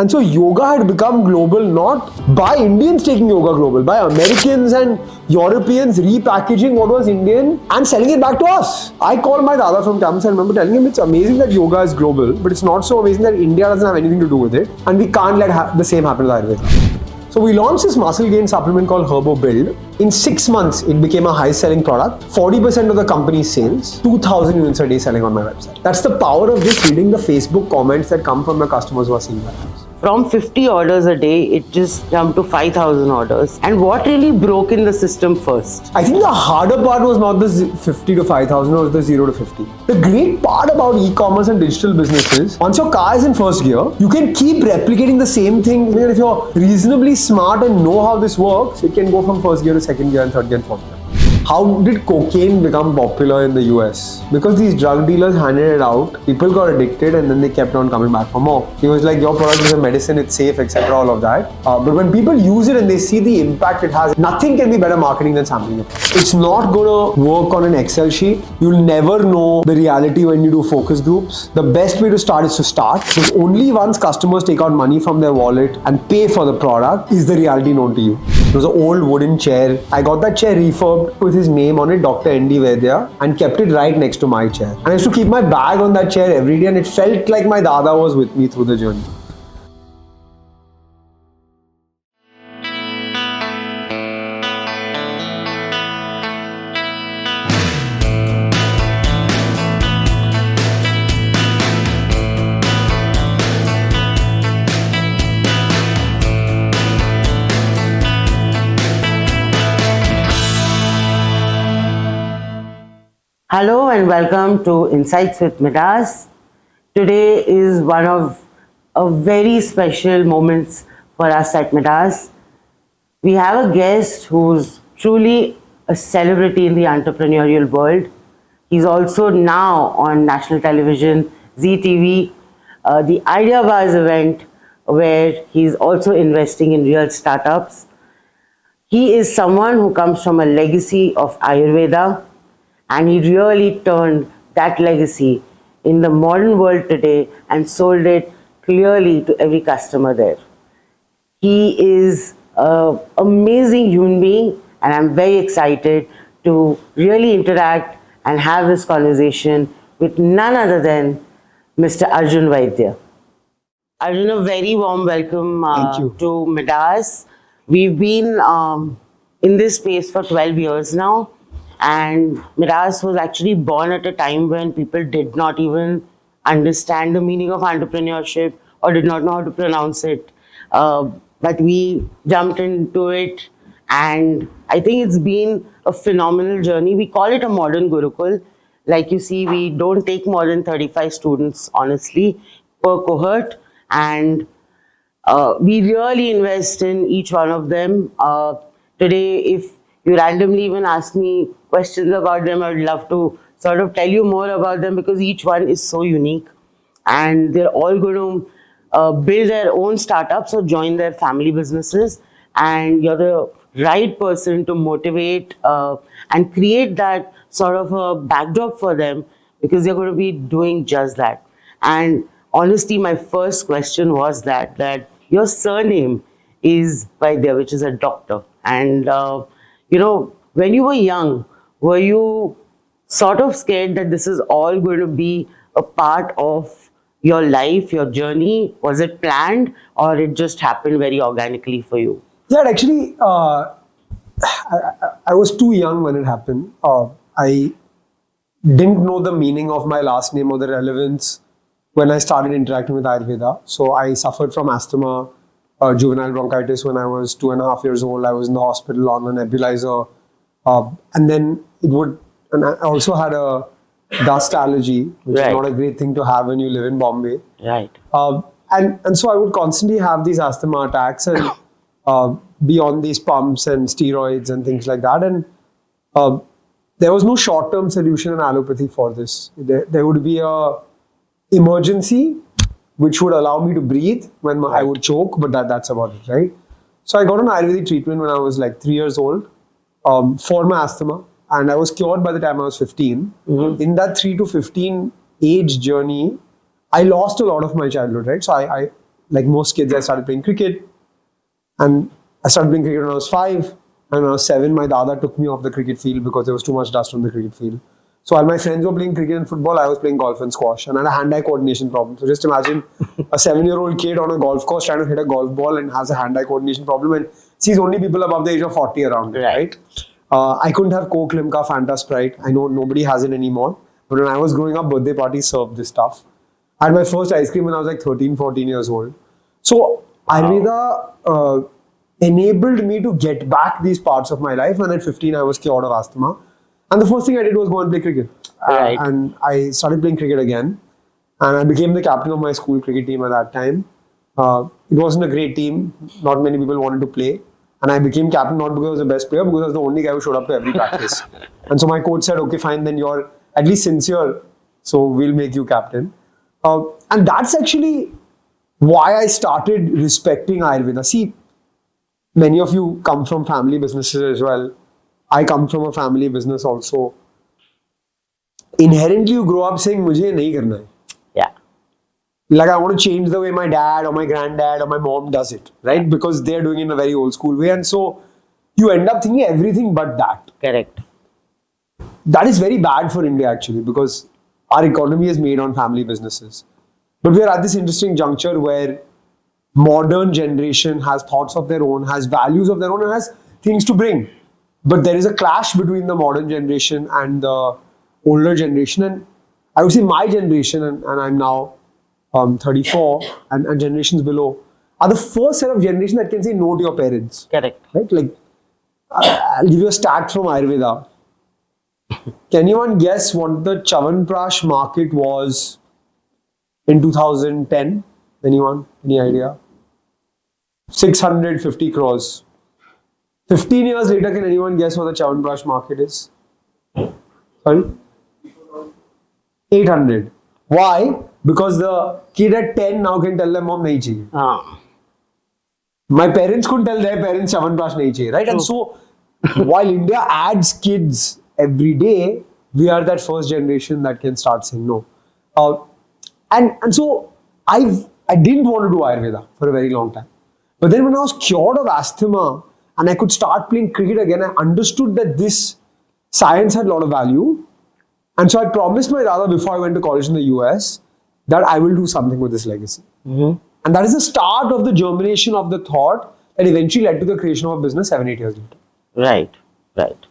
And so yoga had become global not by Indians taking yoga global, by Americans and Europeans repackaging what was Indian and selling it back to us. I called my dada from campus and I remember telling him it's amazing that yoga is global, but it's not so amazing that India doesn't have anything to do with it, and we can't let the same happen with Ayurveda. So we launched this muscle gain supplement called Herbo Build. In 6 months, it became a high-selling product. 40% of the company's sales, 2,000 units a day selling on my website. That's the power of just reading the Facebook comments that come from my customers who are seeing my ads. From 50 orders a day, it just jumped to 5,000 orders. And what really broke in the system first? I think the harder part was not the 50 to 5,000, it was the 0 to 50. The great part about e-commerce and digital businesses, once your car is in first gear, you can keep replicating the same thing. If you're reasonably smart and know how this works, it can go from first gear to second gear and third gear and fourth gear. How did cocaine become popular in the US? Because these drug dealers handed it out, people got addicted, and then they kept on coming back for more. He was like, your product is a medicine, it's safe, etc., all of that. But when people use it and they see the impact it has, nothing can be better marketing than sampling it. It's not going to work on an Excel sheet. You'll never know the reality when you do focus groups. The best way to start is to start, because only once customers take out money from their wallet and pay for the product is the reality known to you. It was an old wooden chair. I got that chair refurbed with his name on it, Dr. Arjun Vaidya, and kept it right next to my chair. And I used to keep my bag on that chair every day, and it felt like my dada was with me through the journey. Hello and welcome to Insights with Midas. Today is one of a very special moments for us at Midas. We have a guest who's truly a celebrity in the entrepreneurial world. He's also now on national television, ZTV, the Idea Bars event, where he's also investing in real startups. He is someone who comes from a legacy of Ayurveda, and he really turned that legacy in the modern world today and sold it clearly to every customer there. He is an amazing human being, and I'm very excited to really interact and have this conversation with none other than Mr. Arjun Vaidya. Arjun, a very warm welcome to Midas. We've been in this space for 12 years now. And Midas was actually born at a time when people did not even understand the meaning of entrepreneurship or did not know how to pronounce it. But we jumped into it, and I think it's been a phenomenal journey. We call it a modern Gurukul. Like you see, we don't take more than 35 students, honestly, per cohort. And we really invest in each one of them. Today, if you randomly even ask me questions about them, I would love to sort of tell you more about them, because each one is so unique and they're all going to build their own startups or join their family businesses, and you're the right person to motivate and create that sort of a backdrop for them, because they're going to be doing just that. And honestly, my first question was that your surname is Vaidya, which is a doctor, and when you were young, were you sort of scared that this is all going to be a part of your life, your journey? Was it planned, or it just happened very organically for you? Yeah, actually, I was too young when it happened. I didn't know the meaning of my last name or the relevance when I started interacting with Ayurveda. So I suffered from asthma, juvenile bronchitis when I was 2.5 years old. I was in the hospital on a nebulizer. And then and I also had a dust allergy, which is not a great thing to have when you live in Bombay. Right. And so I would constantly have these asthma attacks and be on these pumps and steroids and things like that. And there was no short-term solution in allopathy for this. There would be a emergency which would allow me to breathe when I would choke, but that's about it, right? So I got an Ayurvedic treatment when I was like 3 years old for my asthma, and I was cured by the time I was 15. Mm-hmm. In that 3 to 15 age journey, I lost a lot of my childhood, right? So like most kids, I started playing cricket. And I started playing cricket when I was 5. And when I was 7, my dada took me off the cricket field because there was too much dust on the cricket field. So while my friends were playing cricket and football, I was playing golf and squash. And I had a hand-eye coordination problem. So just imagine a 7-year-old kid on a golf course trying to hit a golf ball and has a hand-eye coordination problem and sees only people above the age of 40 around him, right? I couldn't have Coke, Limca, Fanta, Sprite. I know nobody has it anymore. But when I was growing up, birthday parties served this stuff. I had my first ice cream when I was like 13, 14 years old. So Ayurveda enabled me to get back these parts of my life. And at 15, I was cured of asthma. And the first thing I did was go and play cricket. Right. And I started playing cricket again. And I became the captain of my school cricket team at that time. It wasn't a great team. Not many people wanted to play. And I became captain not because I was the best player, because I was the only guy who showed up to every practice. And so my coach said, okay, fine, then you're at least sincere. So we'll make you captain. And that's actually why I started respecting Ayurveda. See, many of you come from family businesses as well. I come from a family business also. Inherently, you grow up saying, "Mujhe nahi karna hai." Yeah. Like I want to change the way my dad or my granddad or my mom does it, right? Because they're doing it in a very old school way, and so you end up thinking everything but that. Correct. That is very bad for India actually, because our economy is made on family businesses. But we are at this interesting juncture where modern generation has thoughts of their own, has values of their own, and has things to bring. But there is a clash between the modern generation and the older generation. And I would say my generation, and I'm now 34, and generations below, are the first set of generation that can say no to your parents. Correct. Right? Like, I'll give you a stat from Ayurveda. Can anyone guess what the Chyawanprash market was in 2010? Anyone? Any idea? 650 crores. 15 years later, can anyone guess what the Chyawanprash market is? Sorry? 800. Why? Because the kid at 10 now can tell their mom, nahi chahiye. My parents couldn't tell their parents Chyawanprash nahi chahiye, right? And so, while India adds kids every day, we are that first generation that can start saying no. And so, I didn't want to do Ayurveda for a very long time. But then when I was cured of asthma and I could start playing cricket again, I understood that this science had a lot of value. And so I promised my dada before I went to college in the US that I will do something with this legacy. Mm-hmm. And that is the start of the germination of the thought that eventually led to the creation of a business 7-8 years later. Right, right.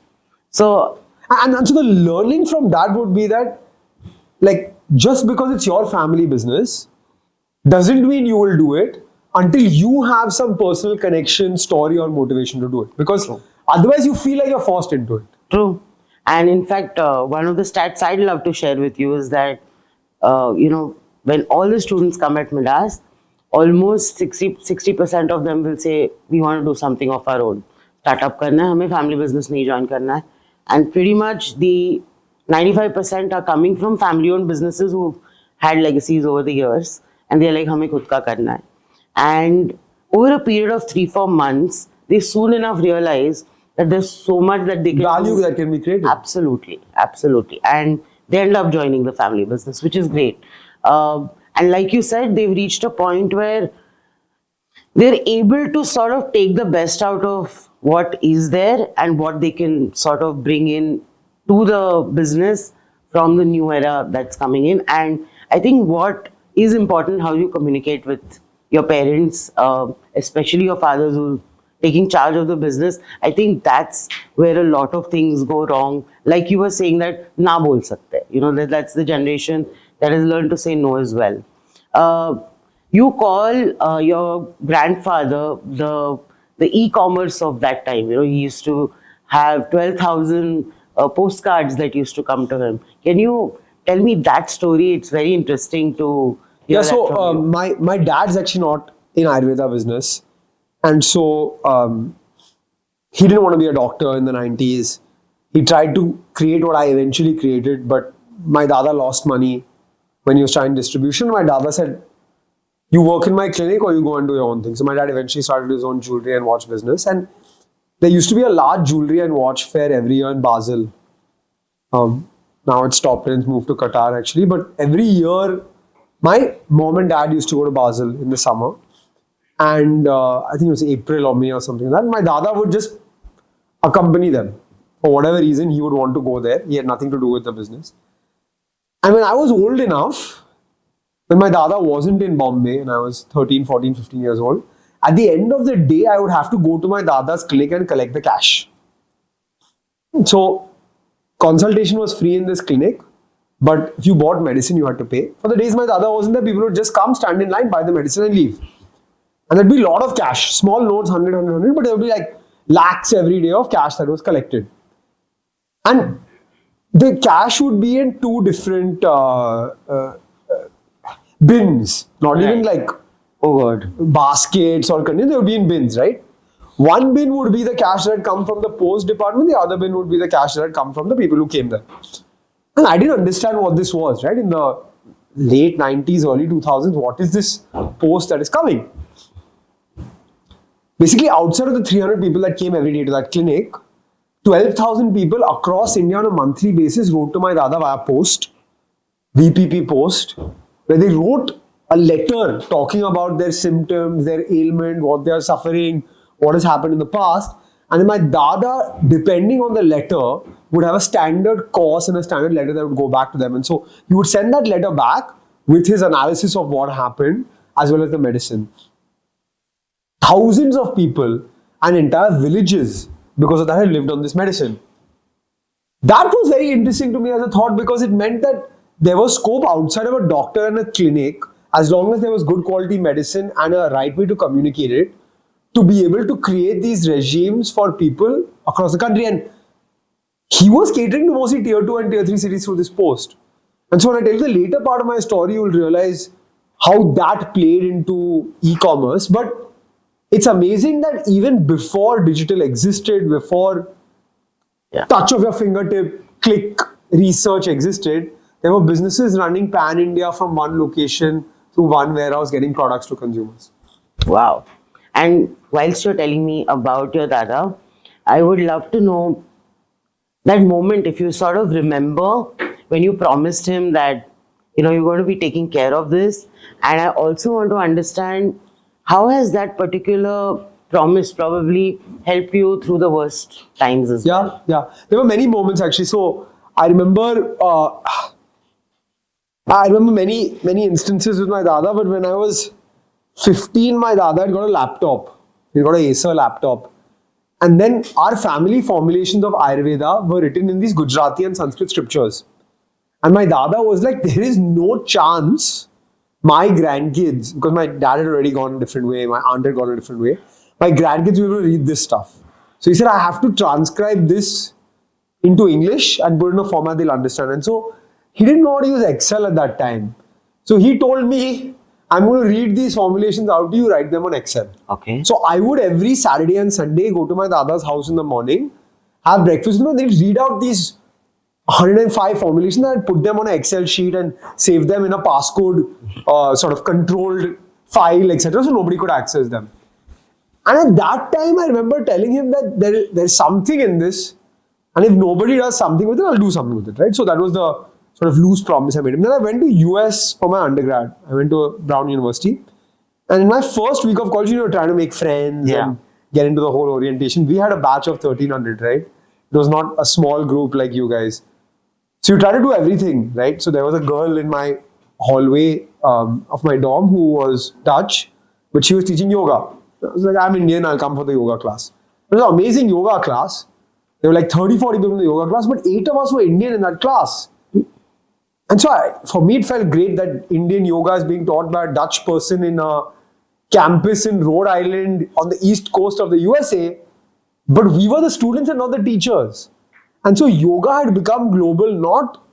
So, and so the learning from that would be that, like, just because it's your family business doesn't mean you will do it until you have some personal connection, story, or motivation to do it. Because otherwise you feel like you're forced into it. true. And in fact, one of the stats I'd love to share with you is that, when all the students come at Midas, almost 60% of them will say, we want to do something of our own. Startup karna hai, hame family business nahi join karna hai. And pretty much the 95% are coming from family-owned businesses who've had legacies over the years. And they're like, hame khud ka karna hai. And over a period of 3-4 months, they soon enough realize that there's so much that they can Value do. that can be created. Absolutely, absolutely. And they end up joining the family business, which is great. And like you said, they've reached a point where they're able to sort of take the best out of what is there and what they can sort of bring in to the business from the new era that's coming in. And I think what is important, how you communicate with your parents, especially your fathers who taking charge of the business. I think that's where a lot of things go wrong. Like you were saying that na bol sakte. That's the generation that has learned to say no as well. You call your grandfather the e-commerce of that time. He used to have 12,000 postcards that used to come to him. Can you tell me that story? It's very interesting to hear. Yeah, so my dad's actually not in Ayurveda business. And so he didn't want to be a doctor in the 90s. He tried to create what I eventually created, but my dada lost money when he was trying distribution. My dada said, you work in my clinic or you go and do your own thing. So my dad eventually started his own jewelry and watch business. And there used to be a large jewelry and watch fair every year in Basel. Now it's stopped and it's moved to Qatar actually. But every year, my mom and dad used to go to Basel in the summer. And I think it was April or May or something like that. My dada would just accompany them. For whatever reason, he would want to go there. He had nothing to do with the business. And when I was old enough, when my dada wasn't in Bombay and I was 13, 14, 15 years old, at the end of the day, I would have to go to my dada's clinic and collect the cash. So, consultation was free in this clinic, but if you bought medicine, you had to pay. For the days my dada wasn't there, people would just come, stand in line, buy the medicine and leave. And there'd be a lot of cash, small notes, 100, 100, 100, but there would be like lakhs every day of cash that was collected. And the cash would be in two different bins, not even like baskets or containers, they would be in bins, right? One bin would be the cash that had come from the post department, the other bin would be the cash that had come from the people who came there. And I didn't understand what this was, right? In the late 90s, early 2000s, what is this post that is coming? Basically, outside of the 300 people that came every day to that clinic, 12,000 people across India on a monthly basis wrote to my dada via post, VPP post, where they wrote a letter talking about their symptoms, their ailment, what they are suffering, what has happened in the past. And then my dada, depending on the letter, would have a standard course and a standard letter that would go back to them. And so he would send that letter back with his analysis of what happened as well as the medicine. Thousands of people and entire villages because of that had lived on this medicine. That was very interesting to me as a thought because it meant that there was scope outside of a doctor and a clinic, as long as there was good quality medicine and a right way to communicate it, to be able to create these regimes for people across the country. And he was catering to mostly tier 2 and tier 3 cities through this post. And so when I tell you the later part of my story, you will realize how that played into e-commerce. But it's amazing that even before digital existed, before touch of your fingertip, click, research existed, there were businesses running pan-India from one location through one warehouse getting products to consumers. Wow. And whilst you're telling me about your dada, I would love to know that moment, if you sort of remember when you promised him that, you know, you're going to be taking care of this. And I also want to understand, how has that particular promise probably helped you through the worst times as well? Yeah. There were many moments actually. So I remember many instances with my dada, but when I was 15, my dada had got a laptop. He got an Acer laptop. And then our family formulations of Ayurveda were written in these Gujarati and Sanskrit scriptures. And my dada was like, there is no chance my grandkids, because my dad had already gone a different way, my aunt had gone a different way, my grandkids will be able to read this stuff. So he said, I have to transcribe this into English and put it in a format they'll understand. And so he didn't know how to use Excel at that time. So he told me, I'm going to read these formulations out to you, write them on Excel. Okay. So I would every Saturday and Sunday go to my dada's house in the morning, have breakfast with him, and they'd read out these 105 formulations, and I'd put them on an Excel sheet and save them in a passcode sort of controlled file, etc. So nobody could access them. And at that time, I remember telling him that there's something in this, and if nobody does something with it, I'll do something with it, right? So that was the sort of loose promise I made him. Then I went to US for my undergrad. I went to Brown University. And in my first week of college, trying to make friends and get into the whole orientation. We had a batch of 1,300, right? It was not a small group like you guys. So you try to do everything, right? So there was a girl in my hallway of my dorm who was Dutch, but she was teaching yoga. I was like, I'm Indian, I'll come for the yoga class. It was an amazing yoga class. There were like 30, 40 people in the yoga class, but 8 of us were Indian in that class. And so for me, it felt great that Indian yoga is being taught by a Dutch person in a campus in Rhode Island on the east coast of the USA. But we were the students and not the teachers. And so yoga had become global, not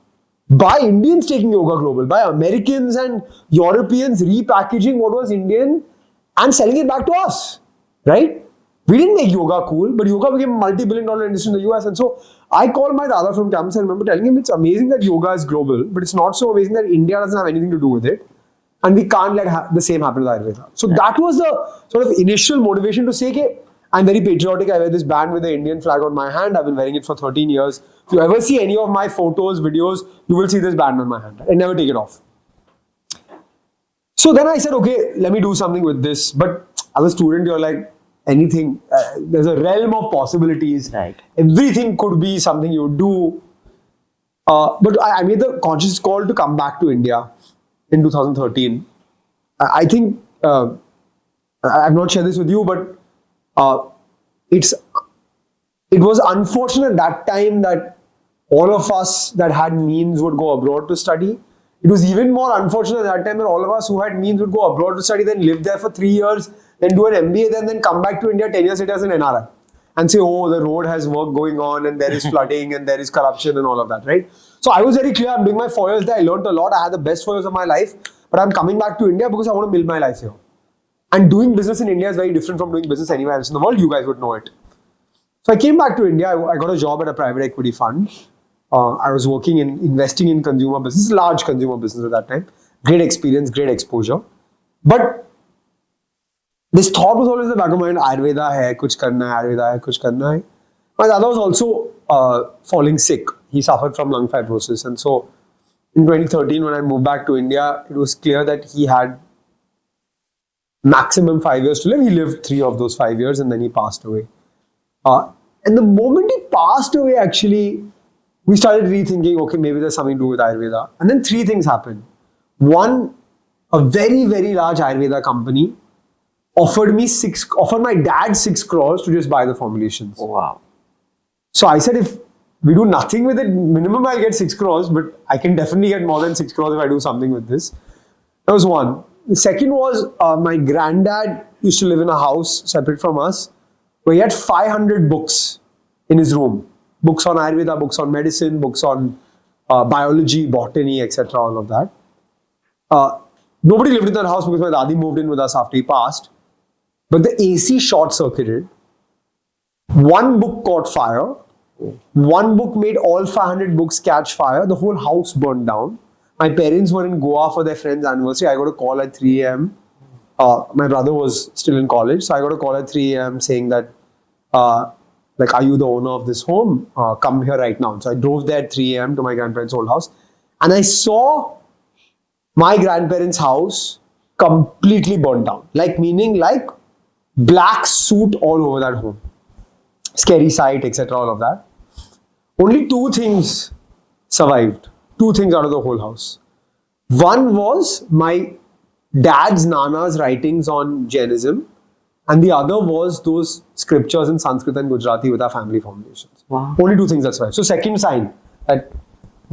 by Indians taking yoga global, by Americans and Europeans repackaging what was Indian and selling it back to us, right? We didn't make yoga cool, but yoga became a multi-billion-dollar industry in the US. And so I called my dada from campus. I remember telling him it's amazing that yoga is global, but it's not so amazing that India doesn't have anything to do with it. And we can't let the same happen with Ayurveda. So that was the sort of initial motivation to say, okay, I'm very patriotic. I wear this band with the Indian flag on my hand. I've been wearing it for 13 years. If you ever see any of my photos, videos, you will see this band on my hand. I never take it off. So then I said, okay, let me do something with this. But as a student, you're like, anything, there's a realm of possibilities. Right. Everything could be something you would do. But I made the conscious call to come back to India in 2013. I think, I've not shared this with you, but it was unfortunate at that time that all of us that had means would go abroad to study. It was even more unfortunate at that time that all of us who had means would go abroad to study, then live there for 3 years, then do an MBA, then come back to India 10 years later as an NRI and say, oh, the road has work going on and there is flooding and there is corruption and all of that, right? So I was very clear, I'm doing my 4 years there, I learned a lot, I had the best 4 years of my life, but I'm coming back to India because I want to build my life here. And doing business in India is very different from doing business anywhere else in the world, you guys would know it. So I came back to India, I got a job at a private equity fund. I was working in investing in consumer business, large consumer business at that time. Great experience, great exposure. But this thought was always in the back of my mind, Ayurveda hai, kuch karna hai, Ayurveda hai, kuch karna hai. My dada was also falling sick. He suffered from lung fibrosis. And so in 2013, when I moved back to India, it was clear that he had maximum 5 years to live. He lived 3 of those 5 years and then he passed away. And the moment he passed away, actually, we started rethinking, okay, maybe there's something to do with Ayurveda. And then 3 things happened. One, a very, very large Ayurveda company offered my dad 6 crores to just buy the formulations. Oh, wow. So I said, if we do nothing with it, minimum I'll get 6 crores, but I can definitely get more than 6 crores if I do something with this. That was one. The second was, my granddad used to live in a house separate from us, where he had 500 books in his room. Books on Ayurveda, books on medicine, books on biology, botany, etc. All of that. Nobody lived in that house because my dadi moved in with us after he passed. But the AC short-circuited. One book caught fire. One book made all 500 books catch fire. The whole house burned down. My parents were in Goa for their friend's anniversary. I got a call at 3 a.m. My brother was still in college. So I got a call at 3 a.m. saying that, like, are you the owner of this home? Come here right now. So I drove there at 3 a.m. to my grandparents' old house. And I saw my grandparents' house completely burned down. Like, meaning like black soot all over that home. Scary sight, etc. All of that. Only 2 things survived. 2 things out of the whole house. One was my dad's Nana's writings on Jainism. And the other was those scriptures in Sanskrit and Gujarati with our family formulations. Wow. Only 2 things that survived. So second sign that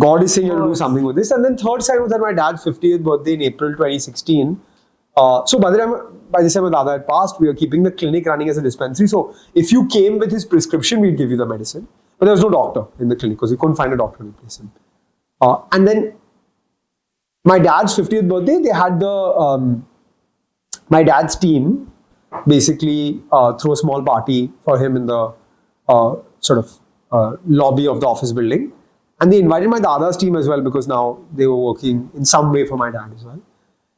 God is saying you have to do something with this. And then third sign was that my dad's 50th birthday in April 2016. So by this time my dada had passed, we were keeping the clinic running as a dispensary. So if you came with his prescription, we'd give you the medicine. But there was no doctor in the clinic because we couldn't find a doctor to replace him. And then my dad's 50th birthday, they had my dad's team basically throw a small party for him in the lobby of the office building. And they invited my dada's team as well because now they were working in some way for my dad as well.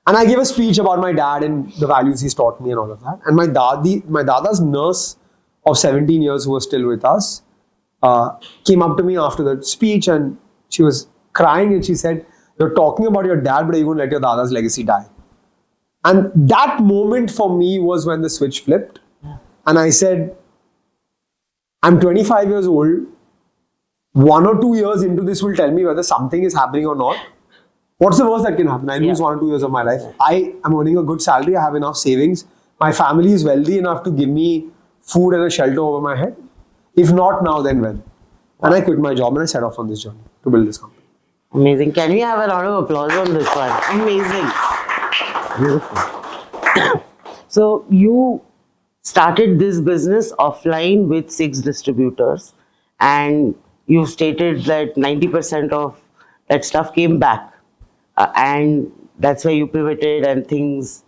And I gave a speech about my dad and the values he's taught me and all of that. And my dada's nurse of 17 years who was still with us came up to me after the speech and she was crying and she said, "You're talking about your dad, but are you going to let your dada's legacy die?" And that moment for me was when the switch flipped. And I said, I'm 25 years old. 1 or 2 years into this will tell me whether something is happening or not. What's the worst that can happen? I lose 1 or 2 years of my life. I am earning a good salary. I have enough savings. My family is wealthy enough to give me food and a shelter over my head. If not now, then when? And I quit my job and I set off on this journey to build this company. Amazing. Can we have a round of applause on this one? Amazing. Beautiful. So you started this business offline with 6 distributors and you stated that 90% of that stuff came back. And that's where you pivoted and things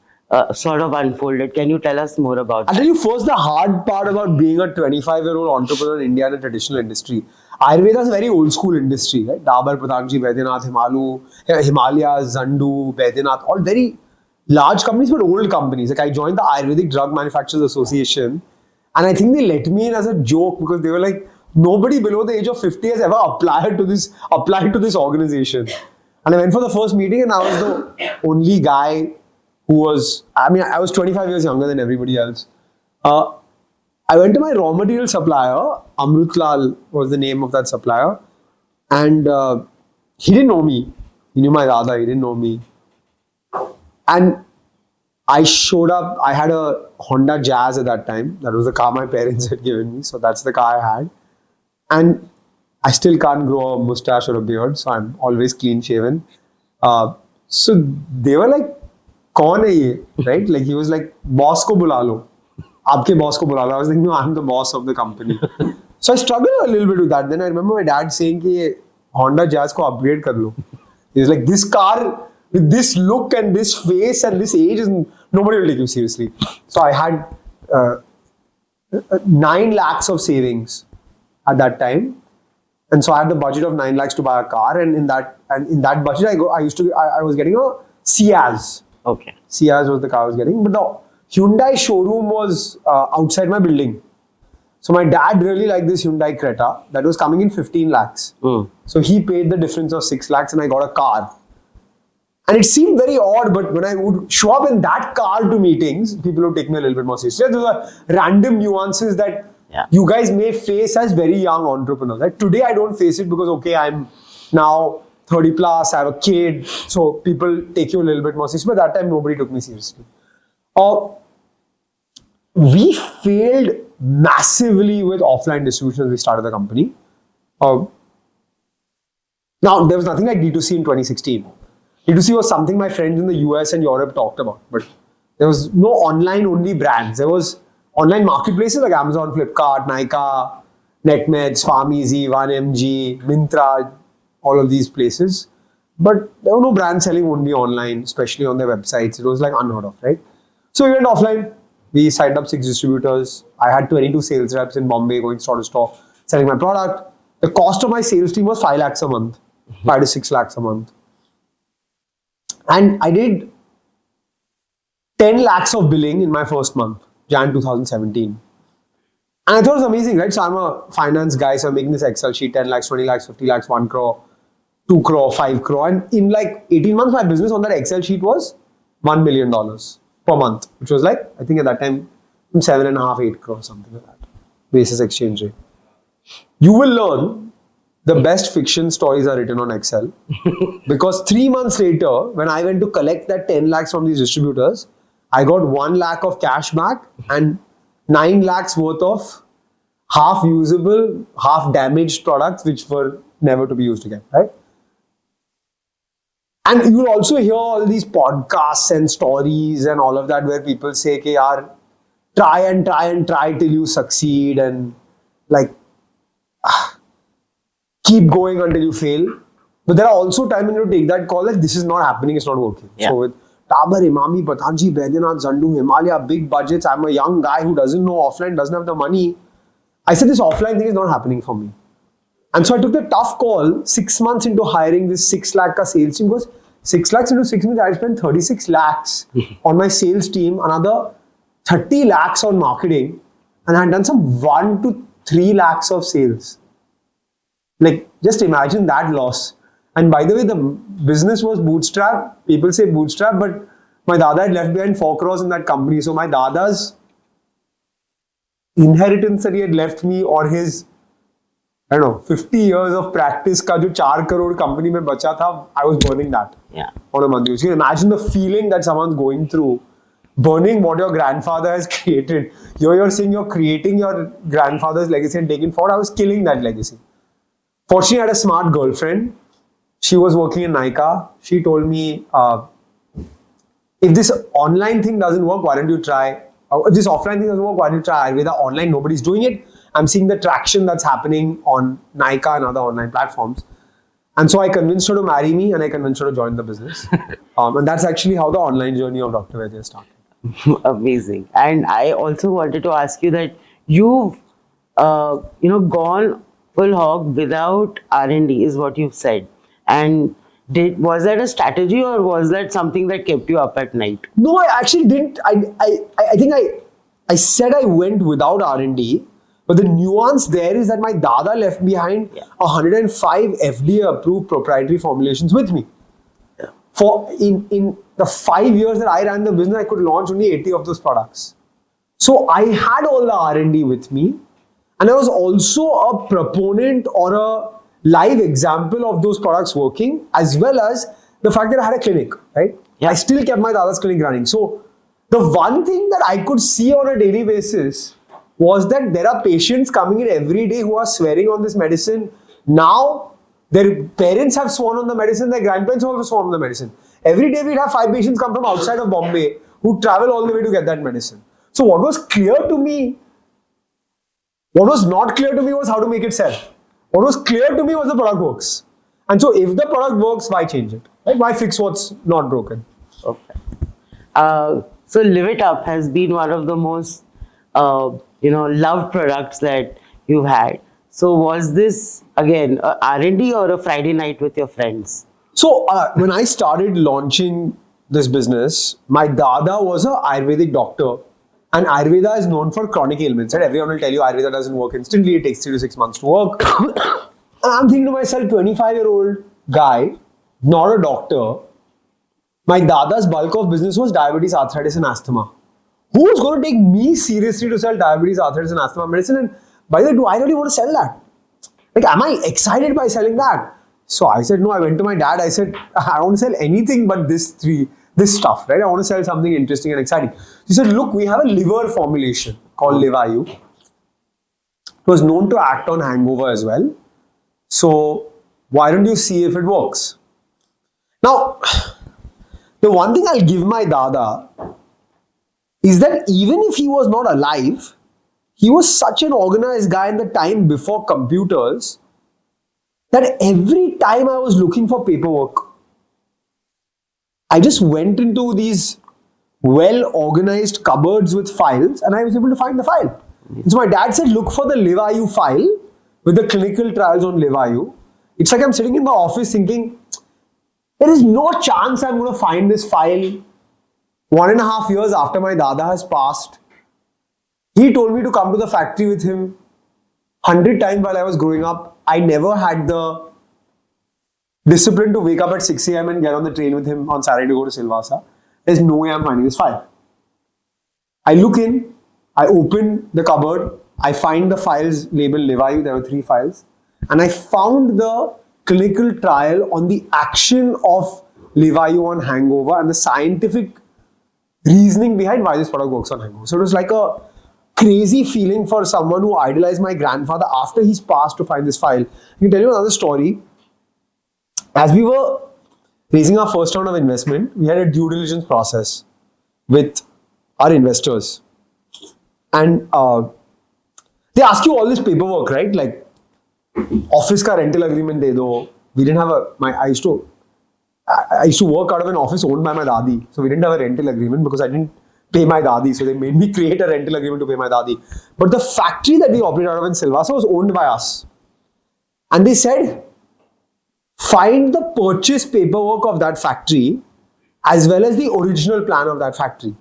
sort of unfolded. Can you tell us more about that? I'll tell you first the hard part about being a 25-year-old entrepreneur in India in a traditional industry. Ayurveda is a very old school industry, right? Dabar, Patanjali, Vaidyanath, Himalayas, Zandu, Vaidyanath, all very large companies but old companies. Like I joined the Ayurvedic Drug Manufacturers Association and I think they let me in as a joke because they were like, nobody below the age of 50 has ever applied to this organization. And I went for the first meeting and I was the only guy I was 25 years younger than everybody else. I went to my raw material supplier, Amrutlal was the name of that supplier, and he didn't know me. He knew my dada, he didn't know me. And I showed up, I had a Honda Jazz at that time. That was the car my parents had given me, so that's the car I had. And I still can't grow a mustache or a beard, so I'm always clean shaven. So they were like, "Kaun hai ye?" Right? Like he was like, "Boss ko bula lo. Aapke boss ko bula lo." I was thinking, "No, I'm the boss of the company." So I struggled a little bit with that. Then I remember my dad saying, "Ki Honda Jazz ko upgrade kar lo." He was like, "This car with this look and this face and this age, nobody will take you seriously." So I had 9 lakhs of savings at that time. And so I had the budget of 9 lakhs to buy a car, and in that budget, I was getting a Ciaz. Okay. Ciaz was the car I was getting, but the Hyundai showroom was outside my building. So my dad really liked this Hyundai Creta that was coming in 15 lakhs. So he paid the difference of 6 lakhs, and I got a car. And it seemed very odd, but when I would show up in that car to meetings, people would take me a little bit more seriously. Those are random nuances that you guys may face as very young entrepreneurs. Like today, I don't face it because, okay, I'm now 30 plus, I have a kid, so people take you a little bit more seriously. But at that time, nobody took me seriously. We failed massively with offline distribution as we started the company. Now, there was nothing like D2C in 2016. D2C was something my friends in the US and Europe talked about, but there was no online-only brands. There was online marketplaces like Amazon, Flipkart, Nykaa, NetMeds, PharmEasy, 1mg, Myntra, all of these places. But there were no brands selling only online, especially on their websites. It was like unheard of, right? So we went offline. We signed up 6 distributors. I had 22 sales reps in Bombay going store to store, selling my product. The cost of my sales team was 5 lakhs a month, 5 to 6 lakhs a month. And I did 10 lakhs of billing in my first month, Jan 2017. And I thought it was amazing, right? So I'm a finance guy, so I'm making this Excel sheet, 10 lakhs, 20 lakhs, 50 lakhs, 1 crore, 2 crore, 5 crore. And in like 18 months, my business on that Excel sheet was $1 million per month, which was like, I think at that time, 7.5, 8 crore, something like that, basis exchange rate. You will learn the best fiction stories are written on Excel because 3 months later, when I went to collect that 10 lakhs from these distributors, I got 1 lakh of cash back and 9 lakhs worth of half usable, half damaged products which were never to be used again, right? And you will also hear all these podcasts and stories and all of that where people say, "Ke yaar, try and try and try till you succeed," and like keep going until you fail. But there are also times when you take that call like this is not happening, it's not working. Yeah. So with Tabar, Imami, Patanji, Baidyanath, Zandu, Himalaya, big budgets, I'm a young guy who doesn't know offline, doesn't have the money. I said this offline thing is not happening for me. And so I took the tough call 6 months into hiring this 6 lakh ka sales team, because 6 lakhs into 6 months, I spent 36 lakhs on my sales team, another 30 lakhs on marketing, and I had done some 1 to 3 lakhs of sales. Like, just imagine that loss. And by the way, the business was bootstrap. People say bootstrap, but my dada had left behind 4 crores in that company. So my dada's inheritance that he had left me, or his, I don't know, 50 years of practice ka jo 4 crore company mein bacha tha, I was burning that on a monthly. So you can imagine the feeling that someone's going through, burning what your grandfather has created. You're saying you're creating your grandfather's legacy and taking forward. I was killing that legacy. Fortunately, I had a smart girlfriend. She was working in Nykaa. She told me, if this online thing doesn't work, why don't you try? If this offline thing doesn't work, why don't you try Ayurveda online? Nobody's doing it. I'm seeing the traction that's happening on Nykaa and other online platforms. And so I convinced her to marry me, and I convinced her to join the business. And that's actually how the online journey of Dr. Vaidya started. Amazing. And I also wanted to ask you that you've, gone full hog without R&D is what you've said. And was that a strategy, or was that something that kept you up at night? No, I actually didn't. I think I said I went without R&D, but the nuance there is that my dada left behind 105 FDA approved proprietary formulations with me. For in the 5 years that I ran the business, I could launch only 80 of those products. So I had all the R&D with me, and I was also a proponent or a live example of those products working, as well as the fact that I had a clinic, right? Yeah. I still kept my Dada's clinic running. So the one thing that I could see on a daily basis was that there are patients coming in every day who are swearing on this medicine. Now, their parents have sworn on the medicine, their grandparents have also sworn on the medicine. Every day we'd have 5 patients come from outside of Bombay who travel all the way to get that medicine. So what was clear to me, what was not clear to me was how to make it sell. What was clear to me was the product works. And so if the product works, why change it? Right? Why fix what's not broken? Okay. So LivUp has been one of the most, loved products that you've had. So was this, again, a R&D or a Friday night with your friends? So when I started launching this business, my Dada was an Ayurvedic doctor. And Ayurveda is known for chronic ailments. Right? Everyone will tell you Ayurveda doesn't work instantly. It takes 3 to 6 months to work. And I'm thinking to myself, 25-year-old guy, not a doctor. My Dada's bulk of business was diabetes, arthritis and asthma. Who's going to take me seriously to sell diabetes, arthritis and asthma medicine? And by the way, do I really want to sell that? Like, am I excited by selling that? So I said, no, I went to my dad. I said, I don't want to sell anything but this stuff, right? I want to sell something interesting and exciting. He said, look, we have a liver formulation called LivUp. It was known to act on hangover as well. So why don't you see if it works? Now, the one thing I'll give my Dada is that even if he was not alive, he was such an organized guy in the time before computers that every time I was looking for paperwork, I just went into these well-organized cupboards with files and I was able to find the file. And so my dad said, look for the LivUp file with the clinical trials on LivUp. It's like I'm sitting in my office thinking, there is no chance I'm going to find this file 1.5 years after my Dada has passed. He told me to come to the factory with him 100 times while I was growing up. I never had the discipline to wake up at 6 a.m. and get on the train with him on Saturday to go to Silvassa. There's no way I'm finding this file. I look in, I open the cupboard, I find the files labeled LivUp, there were 3 files, and I found the clinical trial on the action of LivUp on hangover and the scientific reasoning behind why this product works on hangover. So it was like a crazy feeling for someone who idolized my grandfather after he's passed to find this file. I can tell you another story. As we were raising our first round of investment, we had a due diligence process with our investors. And they ask you all this paperwork, right? Like, office ka rental agreement de do. We didn't have I used to work out of an office owned by my dadi. So we didn't have a rental agreement because I didn't pay my dadi. So they made me create a rental agreement to pay my dadi. But the factory that we operate out of in Silvassa was owned by us. And they said, find the purchase paperwork of that factory as well as the original plan of that factory.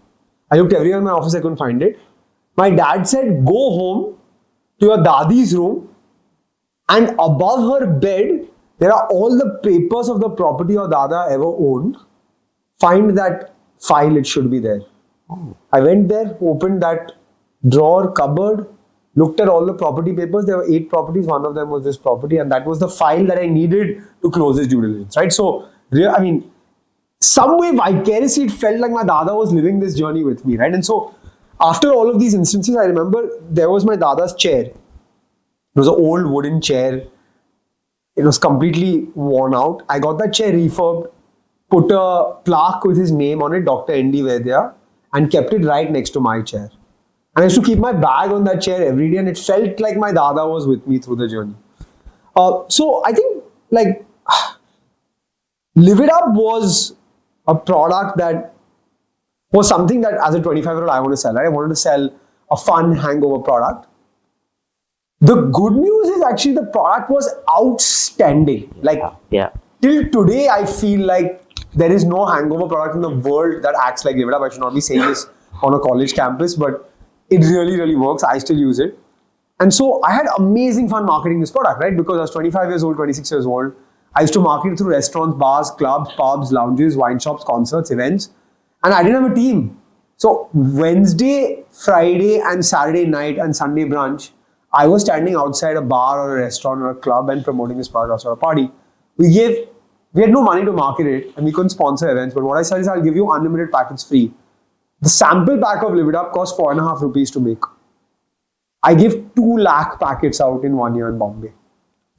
I looked everywhere in my office, I couldn't find it. My dad said, go home to your dadi's room and above her bed, there are all the papers of the property your dada ever owned. Find that file, it should be there. I went there, opened that drawer, cupboard, looked at all the property papers. There were 8 properties. One of them was this property, and that was the file that I needed to close this due diligence, right? So, I mean, some way vicariously, it felt like my Dada was living this journey with me, right? And so, after all of these instances, I remember there was my Dada's chair. It was an old wooden chair. It was completely worn out. I got that chair refurbed, put a plaque with his name on it, Dr. N.D. Vaidya, and kept it right next to my chair. And I used to keep my bag on that chair every day, and it felt like my Dada was with me through the journey. So I think like LivUp was a product that was something that as a 25-year-old I want to sell. Right? I wanted to sell a fun hangover product. The good news is actually the product was outstanding. Like till today, I feel like there is no hangover product in the world that acts like LivUp. I should not be saying this on a college campus, but it really, really works. I still use it. And so I had amazing fun marketing this product, right? Because I was 25 years old, 26 years old. I used to market it through restaurants, bars, clubs, pubs, lounges, wine shops, concerts, events. And I didn't have a team. So Wednesday, Friday and Saturday night and Sunday brunch, I was standing outside a bar or a restaurant or a club and promoting this product outside a party. We had no money to market it and we couldn't sponsor events. But what I said is I'll give you unlimited packets free. The sample pack of LivUp cost 4.5 rupees to make. I give 2 lakh packets out in 1 year in Bombay.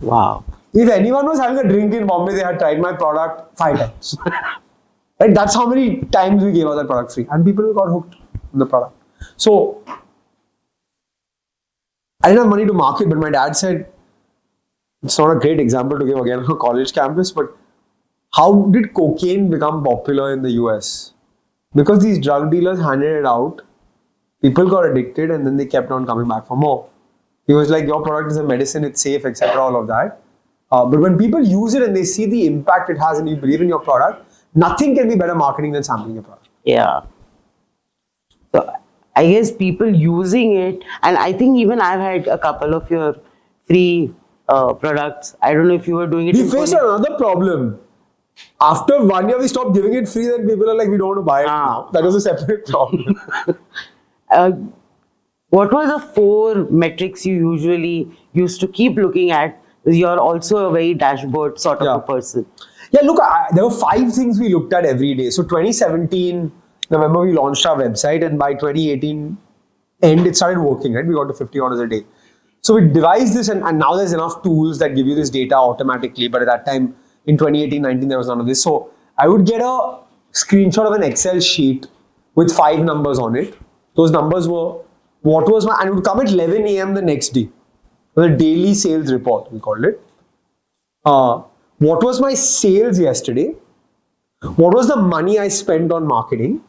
Wow. If anyone was having a drink in Bombay, they had tried my product 5 times. Right? That's how many times we gave out that product free. And people got hooked on the product. So, I didn't have money to market, but my dad said, it's not a great example to give again on a college campus, but how did cocaine become popular in the US? Because these drug dealers handed it out, people got addicted and then they kept on coming back for more. He was like, your product is a medicine, it's safe, etc., all of that. But when people use it and they see the impact it has and you believe in your product, nothing can be better marketing than sampling your product. Yeah. So I guess people using it, and I think even I've had a couple of your free products. I don't know if you were doing it. We faced another problem. After 1 year, we stopped giving it free, then people are like, we don't want to buy it now. That was a separate problem. What were the 4 metrics you usually used to keep looking at? You're also a very dashboard sort of a person. Yeah, look, there were 5 things we looked at every day. So 2017, November, we launched our website, and by 2018 end, it started working, right? We got to 50 orders a day. So we devised this, and now there's enough tools that give you this data automatically. But at that time, in 2018-19, there was none of this. So I would get a screenshot of an Excel sheet with 5 numbers on it. Those numbers were, and it would come at 11 a.m. the next day. The daily sales report, we called it. What was my sales yesterday? What was the money I spent on marketing?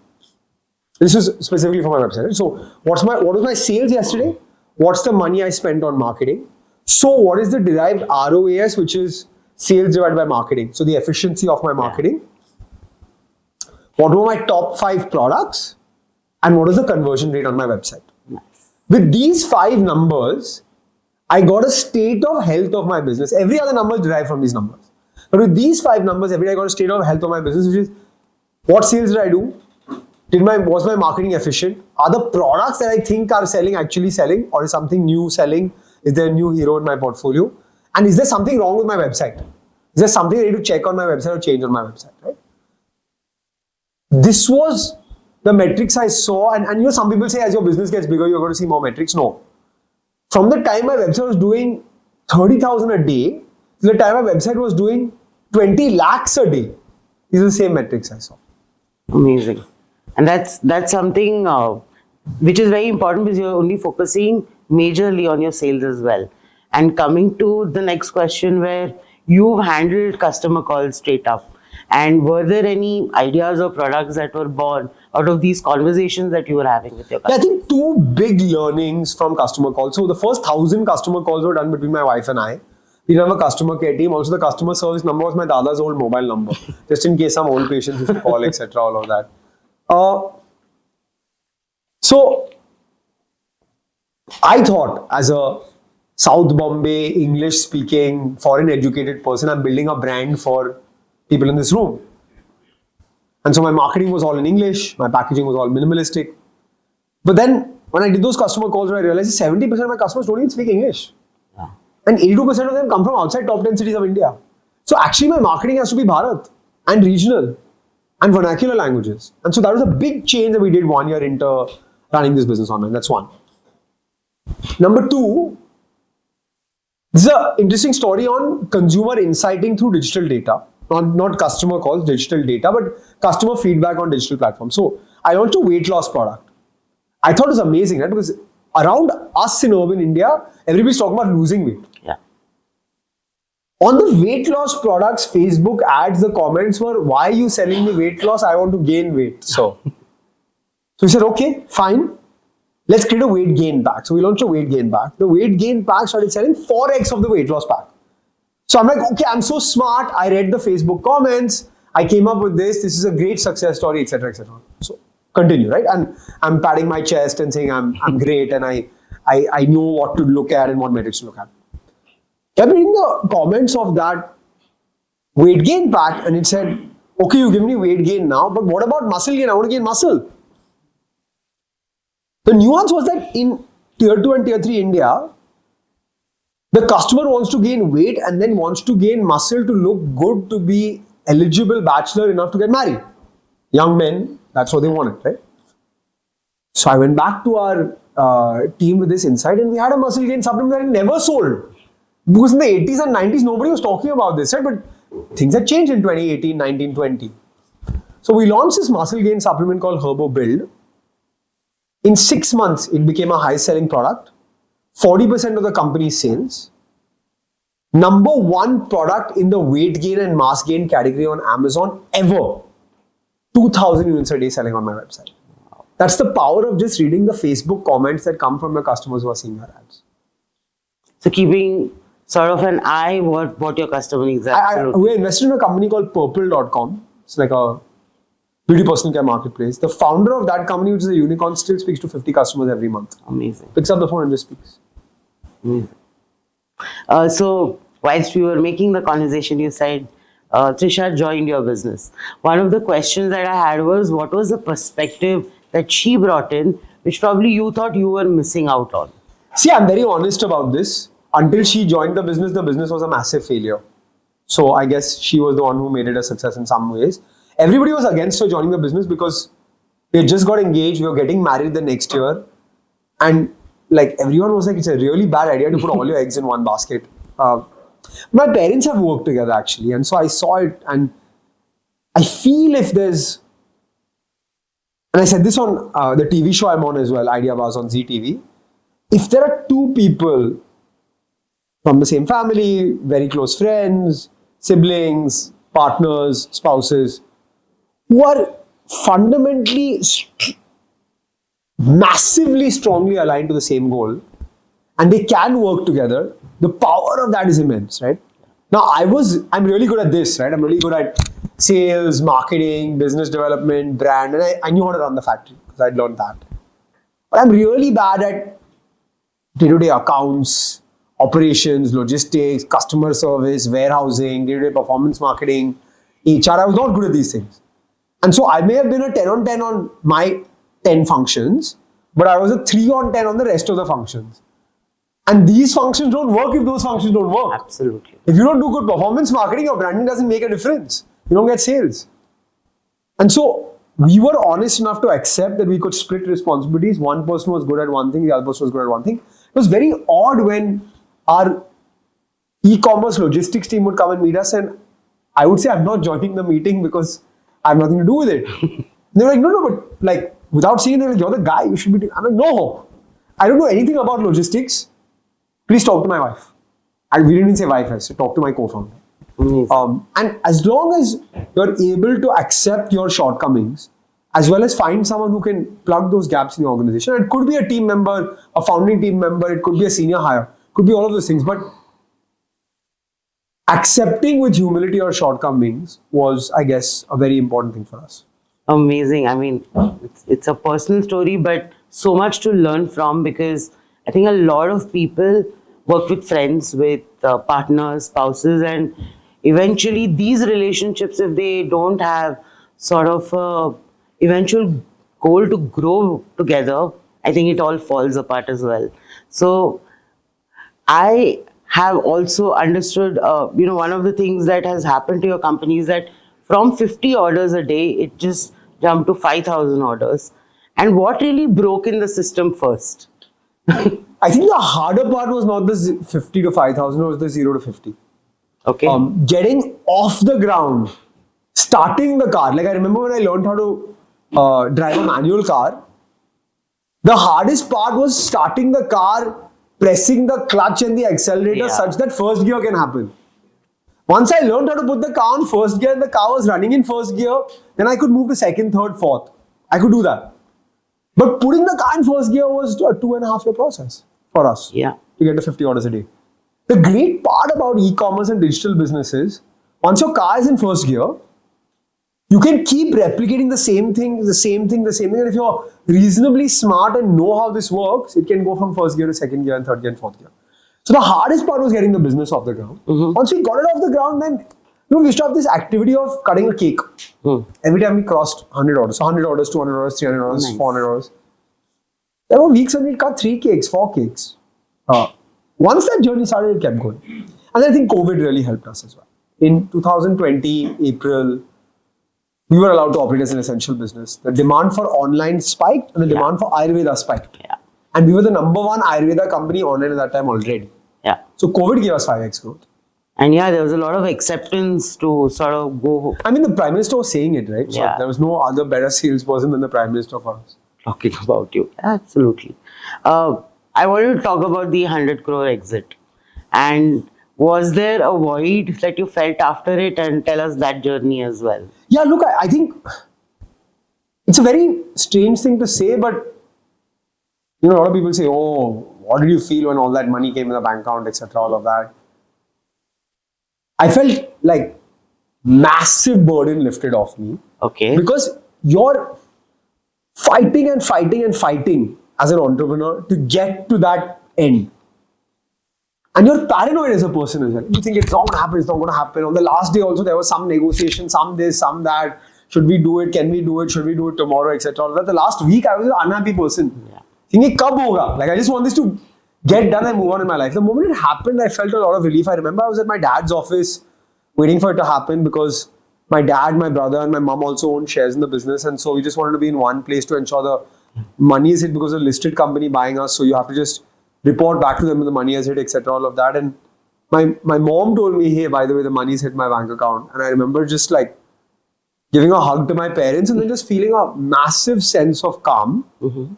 This is specifically for my website. Right? So what was my sales yesterday? What's the money I spent on marketing? So what is the derived ROAS, which is sales divided by marketing? So the efficiency of my marketing. What were my top 5 products? And what is the conversion rate on my website? Nice. With these 5 numbers, I got a state of health of my business. Every other number is derived from these numbers. But with these 5 numbers, every day I got a state of health of my business, which is what sales did I do? Was my marketing efficient? Are the products that I think are selling actually selling? Or is something new selling? Is there a new hero in my portfolio? And is there something wrong with my website? Is there something I need to check on my website or change on my website? Right? This was the metrics I saw. And you know, some people say as your business gets bigger, you're going to see more metrics. No. From the time my website was doing 30,000 a day, to the time my website was doing 20 lakhs a day, these are the same metrics I saw. Amazing. And that's something which is very important because you're only focusing majorly on your sales as well. And coming to the next question, where you've handled customer calls straight up, and were there any ideas or products that were born out of these conversations that you were having with your customers? Yeah, I think 2 big learnings from customer calls. So the first 1,000 customer calls were done between my wife and I. We didn't have a customer care team. Also, the customer service number was my dada's old mobile number, just in case some old patients used to call, etc. All of that. So I thought, as a South Bombay, English-speaking, foreign-educated person, I'm building a brand for people in this room. And so my marketing was all in English, my packaging was all minimalistic. But then, when I did those customer calls, I realized 70% of my customers don't even speak English. Yeah. And 82% of them come from outside top 10 cities of India. So actually, my marketing has to be Bharat and regional and vernacular languages. And so that was a big change that we did 1 year into running this business online. That's one. Number 2, this is an interesting story on consumer inciting through digital data. Not customer calls, digital data, but customer feedback on digital platforms. So I launched a weight loss product. I thought it was amazing, right? Because around us in urban India, everybody's talking about losing weight. Yeah. On the weight loss products, Facebook ads, the comments were, why are you selling me weight loss? I want to gain weight. So we said, okay, fine. Let's create a weight gain pack. So we launched a weight gain pack. The weight gain pack started selling 4x of the weight loss pack. So I'm like, okay, I'm so smart. I read the Facebook comments. I came up with this. This is a great success story, etc., etc. So continue, right? And I'm patting my chest and saying I'm great, and I know what to look at and what metrics to look at. Kept reading the comments of that weight gain pack and it said, okay, you give me weight gain now, but what about muscle gain? I want to gain muscle. The nuance was that in tier 2 and tier 3 India, the customer wants to gain weight and then wants to gain muscle to look good, to be eligible bachelor enough to get married. Young men, that's what they wanted, right? So I went back to our team with this insight and we had a muscle gain supplement that I never sold. Because in the 80s and 90s, nobody was talking about this, right? But things had changed in 2018, 19, 20. So we launched this muscle gain supplement called Herbo Build. In 6 months, it became a high-selling product. 40% of the company's sales. Number 1 product in the weight gain and mass gain category on Amazon ever. 2,000 units a day selling on my website. That's the power of just reading the Facebook comments that come from your customers who are seeing your ads. So keeping sort of an eye what your customer needs. We invested in a company called purple.com. It's like a beauty personal care marketplace. The founder of that company, which is a unicorn, still speaks to 50 customers every month. Amazing. Picks up the phone and just speaks. Amazing. So whilst we were making the conversation, you said Trisha joined your business. One of the questions that I had was, what was the perspective that she brought in, which probably you thought you were missing out on? See, I'm very honest about this. Until she joined the business was a massive failure. So I guess she was the one who made it a success in some ways. Everybody was against her joining the business because we had just got engaged, we were getting married the next year. And like everyone was like, it's a really bad idea to put all your eggs in one basket. My parents have worked together actually. And so I saw it and I feel if there's, and I said this on the TV show I'm on as well, Idea Bars on ZTV. If there are 2 people from the same family, very close friends, siblings, partners, spouses, who are fundamentally massively strongly aligned to the same goal and they can work together, the power of that is immense, right? Now I'm really good at this, right? I'm really good at sales, marketing, business development, brand, and I knew how to run the factory because I'd learned that. But I'm really bad at day-to-day accounts, operations, logistics, customer service, warehousing, day-to-day performance marketing, HR. I was not good at these things. And so I may have been a 10 on 10 on my 10 functions, but I was a 3 on 10 on the rest of the functions. And these functions don't work if those functions don't work. Absolutely. If you don't do good performance marketing, your branding doesn't make a difference. You don't get sales. And so we were honest enough to accept that we could split responsibilities. One person was good at one thing, the other person was good at one thing. It was very odd when our e-commerce logistics team would come and meet us and I would say, I'm not joining the meeting because I have nothing to do with it. They were like, no, but like without saying that, you're the guy, you should be. I'm like, no, I don't know anything about logistics. Please talk to my wife. And we didn't say wife, I said talk to my co-founder. And as long as you're able to accept your shortcomings, as well as find someone who can plug those gaps in your organization, it could be a team member, a founding team member, it could be a senior hire, it could be all of those things, but accepting with humility your shortcomings was, I guess, a very important thing for us. Amazing. I mean, it's a personal story, but so much to learn from because I think a lot of people work with friends, with partners, spouses, and eventually these relationships, if they don't have sort of a eventual goal to grow together, I think it all falls apart as well. So I have also understood, one of the things that has happened to your company is that from 50 orders a day, it just jumped to 5,000 orders. And what really broke in the system first? I think the harder part was not the 50 to 5,000, it was the 0 to 50. Okay. Getting off the ground, starting the car. Like I remember when I learned how to drive a manual car, the hardest part was starting the car, pressing the clutch and the accelerator such that first gear can happen. Once I learned how to put the car on first gear and the car was running in first gear, then I could move to second, third, fourth. I could do that. But putting the car in first gear was a 2.5 year process for us to get to 50 orders a day. The great part about e-commerce and digital businesses, once your car is in first gear, you can keep replicating the same thing. And if you're reasonably smart and know how this works, it can go from first gear to second gear and third gear and fourth gear. So the hardest part was getting the business off the ground. Once we got it off the ground, then we used to have this activity of cutting a cake. Hmm. Every time we crossed 100 orders. So 100 orders, 200 orders, 300 orders, Nice. 400 orders. There were weeks when we'd cut 3 cakes, 4 cakes. Once that journey started, it kept going. And I think COVID really helped us as well. In 2020, April, we were allowed to operate as an essential business. The demand for online spiked and the demand for Ayurveda spiked. Yeah. And we were the number one Ayurveda company online at that time already. Yeah. So COVID gave us 5x growth. And yeah, there was a lot of acceptance to sort of go I mean, the Prime Minister was saying it, right? So Yeah. there was no other better salesperson than the Prime Minister for us. talking about you. Absolutely. I wanted to talk about the 100 crore exit. And was there a void that you felt after it? And tell us that journey as well. Yeah, look, I think it's a very strange thing to say, but a lot of people say, oh, what did you feel when all that money came in the bank account, etc., all of that. I felt like massive burden lifted off me. Okay. Because you're fighting and fighting and fighting as an entrepreneur to get to that end. And you're paranoid as a person as well. You think it's not going to happen, it's not going to happen. On the last day also, there was some negotiation, some this, some that. Should we do it? Can we do it? Should we do it tomorrow, etc. The last week, I was an unhappy person. Yeah. Thinking, kab hoga? Like, I just want this to get done and move on in my life. The moment it happened, I felt a lot of relief. I remember I was at my dad's office waiting for it to happen because my dad, my brother, and my mom also own shares in the business. And so we just wanted to be in one place to ensure the money is hit because a listed company buying us. So you have to just report back to them when the money has hit, etc. All of that. And my mom told me, hey, by the way, the money's hit my bank account. And I remember just like giving a hug to my parents and then just feeling a massive sense of calm. Mm-hmm.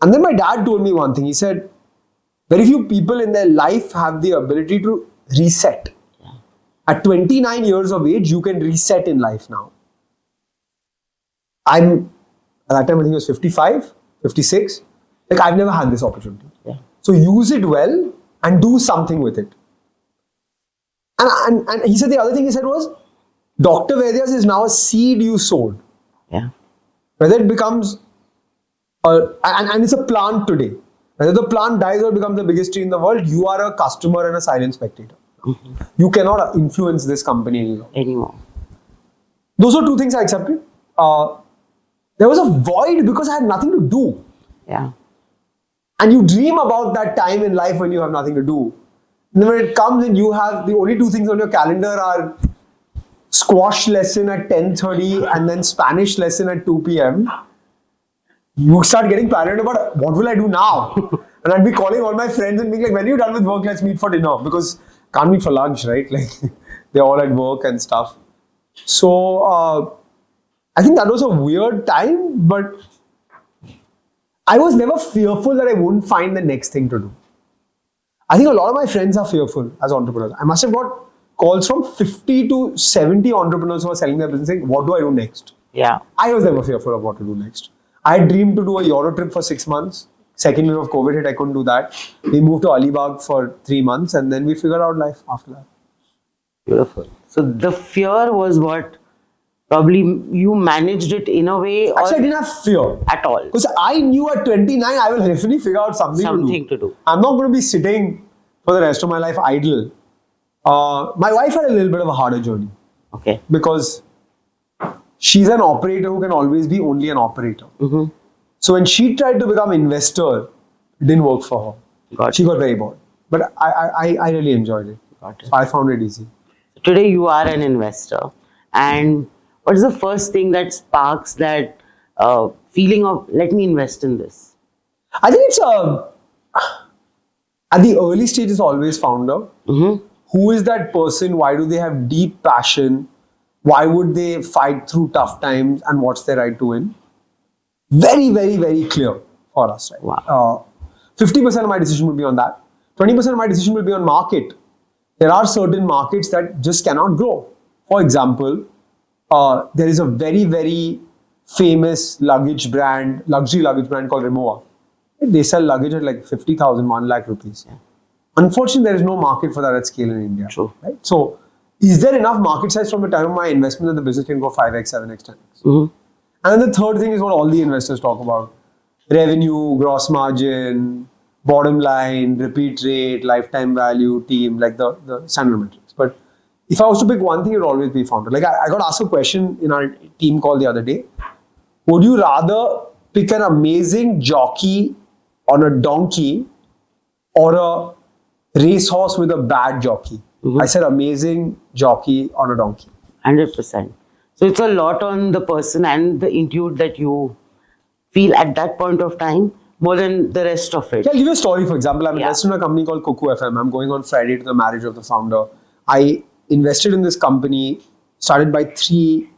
And then my dad told me one thing. He said, very few people in their life have the ability to reset. Yeah. At 29 years of age, you can reset in life now. At that time, I think it was 55, 56. Like, I've never had this opportunity. Yeah. So use it well and do something with it. And he said the other thing he said was, Dr. Vaidya's is now a seed you sowed. Yeah. Whether it becomes, and it's a plant today. Whether the plant dies or becomes the biggest tree in the world, you are a customer and a silent spectator. Mm-hmm. You cannot influence this company Anymore. Those are two things I accepted. There was a void because I had nothing to do. Yeah. And you dream about that time in life when you have nothing to do. And then when it comes and you have the only two things on your calendar are squash lesson at 10:30 and then Spanish lesson at 2 p.m. You start getting paranoid about what will I do now? And I'd be calling all my friends and being like, when are you done with work, let's meet for dinner. Because can't meet for lunch, right? Like they're all at work and stuff. So I think that was a weird time, but I was never fearful that I wouldn't find the next thing to do. I think a lot of my friends are fearful as entrepreneurs. I must have got calls from 50 to 70 entrepreneurs who are selling their business saying, what do I do next? Yeah. I was never fearful of what to do next. I had dreamed to do a Euro trip for 6 months. Second wave of COVID hit, I couldn't do that. We moved to Alibag for 3 months and then we figured out life after that. Beautiful. So the fear was what probably you managed it in a way or Actually, I didn't have fear. at all. Because I knew at 29, I will definitely figure out something to do. I'm not going to be sitting for the rest of my life idle. My wife had a little bit of a harder journey. Okay. Because she's an operator who can always be only an operator. Mm-hmm. So when she tried to become investor, it didn't work for her. She got very bored. But I really enjoyed it. Got it. So I found it easy. Today you are an investor. And what is the first thing that sparks that feeling of, let me invest in this? I think it's at the early stage is always founder. Mm-hmm. Who is that person? Why do they have deep passion? Why would they fight through tough times? And what's their right to win? Very, very, very clear for us. Right? Wow. 50% of my decision will be on that. 20% of my decision will be on market. There are certain markets that just cannot grow. For example, there is a very, very famous luxury luggage brand called Remova. They sell luggage at like 50,000, 1 lakh rupees. Yeah. Unfortunately, there is no market for that at scale in India. True. Right? So, is there enough market size from the time of my investment that the business can go 5x, 7x, 10x? Mm-hmm. And then the third thing is what all the investors talk about. Revenue, gross margin, bottom line, repeat rate, lifetime value, team, like the standard metrics. But if I was to pick one thing, it would always be founder. Like I got asked a question in our team call the other day. Would you rather pick an amazing jockey on a donkey or a racehorse with a bad jockey? I said amazing jockey on a donkey. 100%. So it's a lot on the person and the intuit that you feel at that point of time more than the rest of it. Yeah, I'll give you a story. For example, I'm invested in a company called Cuckoo FM. I'm going on Friday to the marriage of the founder. I invested in this company started by 3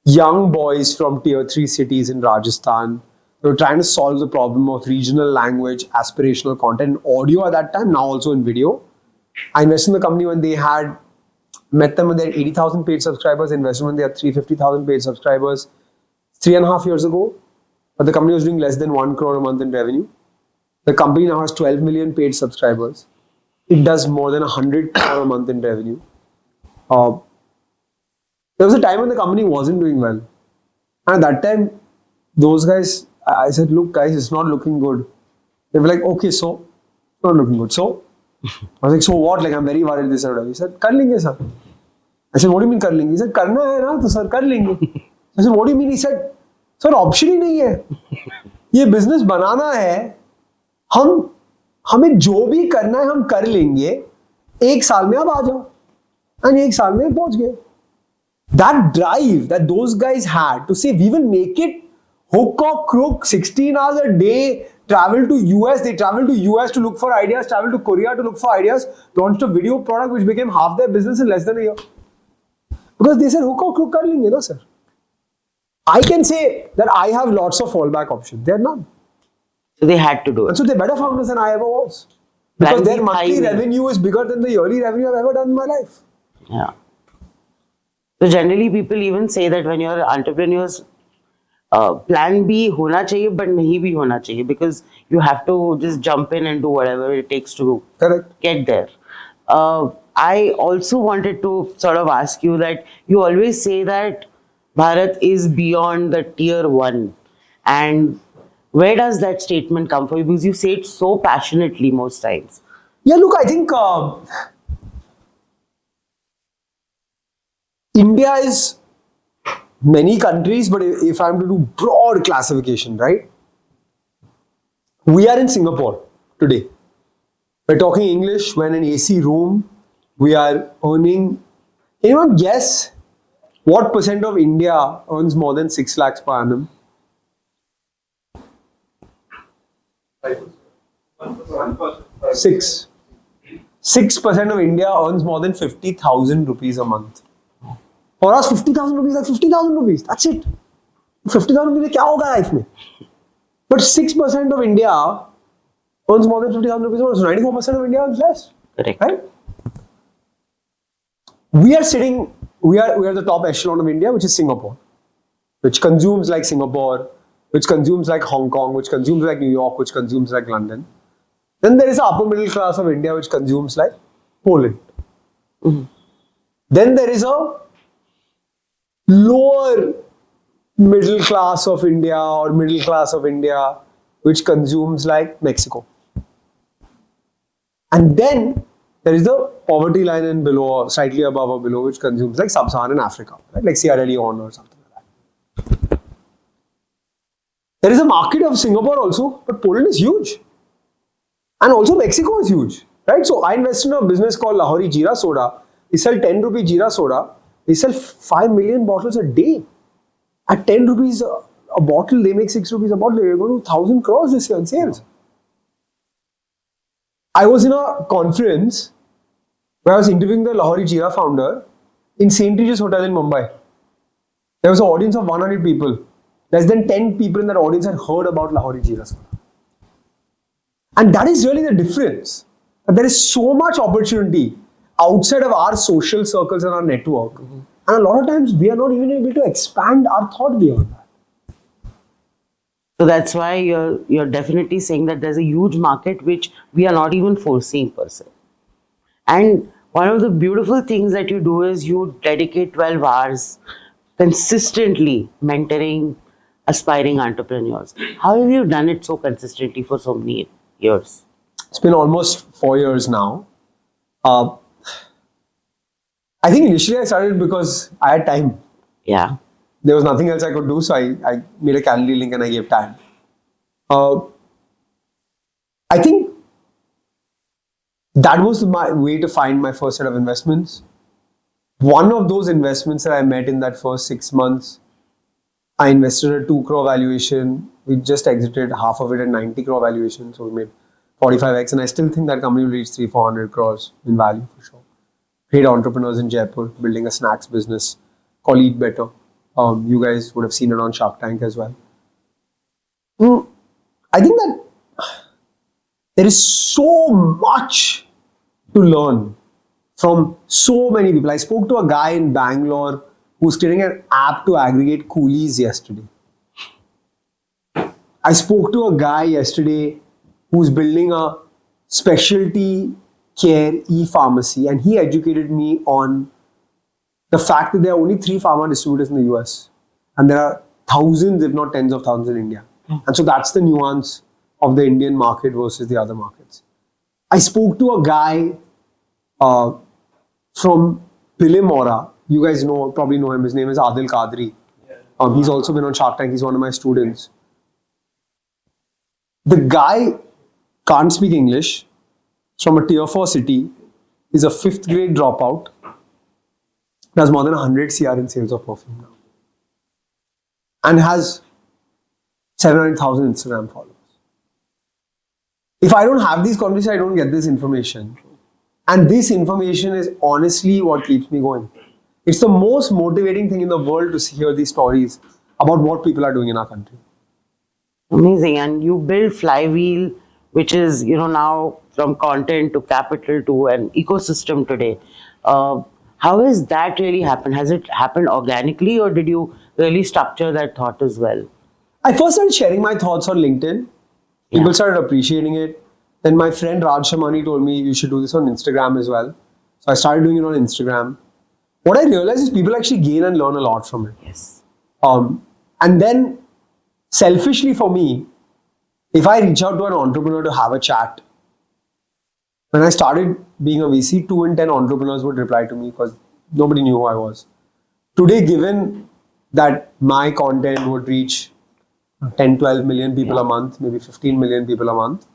young boys from tier 3 cities in Rajasthan. They were trying to solve the problem of regional language, aspirational content, audio at that time, now also in video. I invested in the company when they had met them when they had 80,000 paid subscribers, invested when they had 350,000 paid subscribers 3.5 years ago. But the company was doing less than 1 crore a month in revenue. The company now has 12 million paid subscribers. It does more than 100 crore a month in revenue. There was a time when the company wasn't doing well. And at that time, those guys, I said, look guys, it's not looking good. They were like, okay, so, it's not looking good. So, I was like, so what? Like, I'm very worried this and that. He said, kar lenge sir. I said, what do you mean kar lenge? He said, karna hai na, to sir, kar lenge. I said, what do you mean? He said, sir, option ही नहीं है. ये business बनाना है. हमें जो भी करना है हम कर लेंगे. 1 साल में आप आ जाओ. And 1 साल में पहुंच गए. That drive that those guys had to say, we will make it hook or crook, 16 hours a day, travel to US, they travel to US to look for ideas, travel to Korea to look for ideas, launched a video product which became half their business in less than a year. Because they said, hook or crook kar lenge na sir. I can say that I have lots of fallback options. They're none. So they had to do it. And so they're better founders than I ever was. Because their monthly revenue is bigger than the yearly revenue I've ever done in my life. Yeah. So generally people even say that when you're entrepreneurs, plan B hona chahiye, but nahi bhi hona chahiye, because you have to just jump in and do whatever it takes to get there. I also wanted to sort of ask you that you always say that Bharat is beyond the tier 1. And where does that statement come from? Because you say it so passionately most times. Yeah, look, I think India is many countries, but if I'm to do broad classification, right? We are in Singapore today. We're talking English, we're in an AC room, we are earning, anyone guess what percent of India earns more than 6 lakhs per annum? 6. 6% of India earns more than 50,000 rupees a month. For us, 50,000 rupees is 50,000 rupees. That's it. 50,000 rupees, क्या होगा life में? But 6% of India earns more than 50,000 rupees a month. So 94% of India earns less. Correct. Right? We are the top echelon of India, which is Singapore, which consumes like Singapore, which consumes like Hong Kong, which consumes like New York, which consumes like London. Then there is the upper middle class of India, which consumes like Poland. Mm-hmm. Then there is a lower middle class of India or middle class of India, which consumes like Mexico. And then there is the poverty line and below, or slightly above or below, which consumes like sub-Saharan Africa, right? Like Sierra Leone or something like that. There is a market of Singapore also, but Poland is huge. And also Mexico is huge, right? So I invested in a business called Lahori Jeera Soda. They sell 10 rupee Jeera Soda. They sell 5 million bottles a day. At 10 rupees a bottle, they make 6 rupees a bottle. They're going to 1,000 crores this year in sales. I was in a conference where I was interviewing the Lahori Jeera founder in St. Regis Hotel in Mumbai. There was an audience of 100 people. Less than 10 people in that audience had heard about Lahori Jeera Soda. And that is really the difference. That there is so much opportunity outside of our social circles and our network. Mm-hmm. And a lot of times we are not even able to expand our thought beyond that. So that's why you're definitely saying that there's a huge market which we are not even foreseeing per se. And one of the beautiful things that you do is you dedicate 12 hours consistently mentoring aspiring entrepreneurs. How have you done it so consistently for so many years? It's been almost 4 years now. I think initially I started because I had time. Yeah. There was nothing else I could do, so I made a Calendly link and I gave time. I think that was my way to find my first set of investments. One of those investments that I met in that first 6 months, I invested at 2 crore valuation. We just exited half of it at 90 crore valuation, so we made 45x, and I still think that company will reach 300-400 crores in value for sure. Great entrepreneurs in Jaipur building a snacks business called Eat Better. You guys would have seen it on Shark Tank as well. I think that there is so much to learn from so many people. I spoke to a guy in Bangalore who's creating an app to aggregate coolies yesterday. I spoke to a guy yesterday who's building a specialty care e-pharmacy, and he educated me on the fact that there are only 3 pharma distributors in the US and there are thousands, if not tens of thousands in India. And so that's the nuance of the Indian market versus the other markets. I spoke to a guy from Pilimora. You guys probably know him. His name is Adil Kadri. He's also been on Shark Tank. He's one of my students. The guy can't speak English. He's from a tier 4 city. He's a 5th grade dropout. Does more than 100 CR in sales of perfume now. And has 700,000 Instagram followers. If I don't have these conversations, I don't get this information. And this information is honestly what keeps me going. It's the most motivating thing in the world to hear these stories about what people are doing in our country. Amazing. And you build Flywheel, which is, now from content to capital to an ecosystem today. How has that really happened? Has it happened organically, or did you really structure that thought as well? I first started sharing my thoughts on LinkedIn. People started appreciating it. Then my friend Raj Shamani told me you should do this on Instagram as well. So I started doing it on Instagram. What I realized is people actually gain and learn a lot from it. Yes. And then selfishly for me, if I reach out to an entrepreneur to have a chat, when I started being a VC, 2 in 10 entrepreneurs would reply to me because nobody knew who I was. Today, given that my content would reach 10, 12 million people a month, maybe 15 million people a month,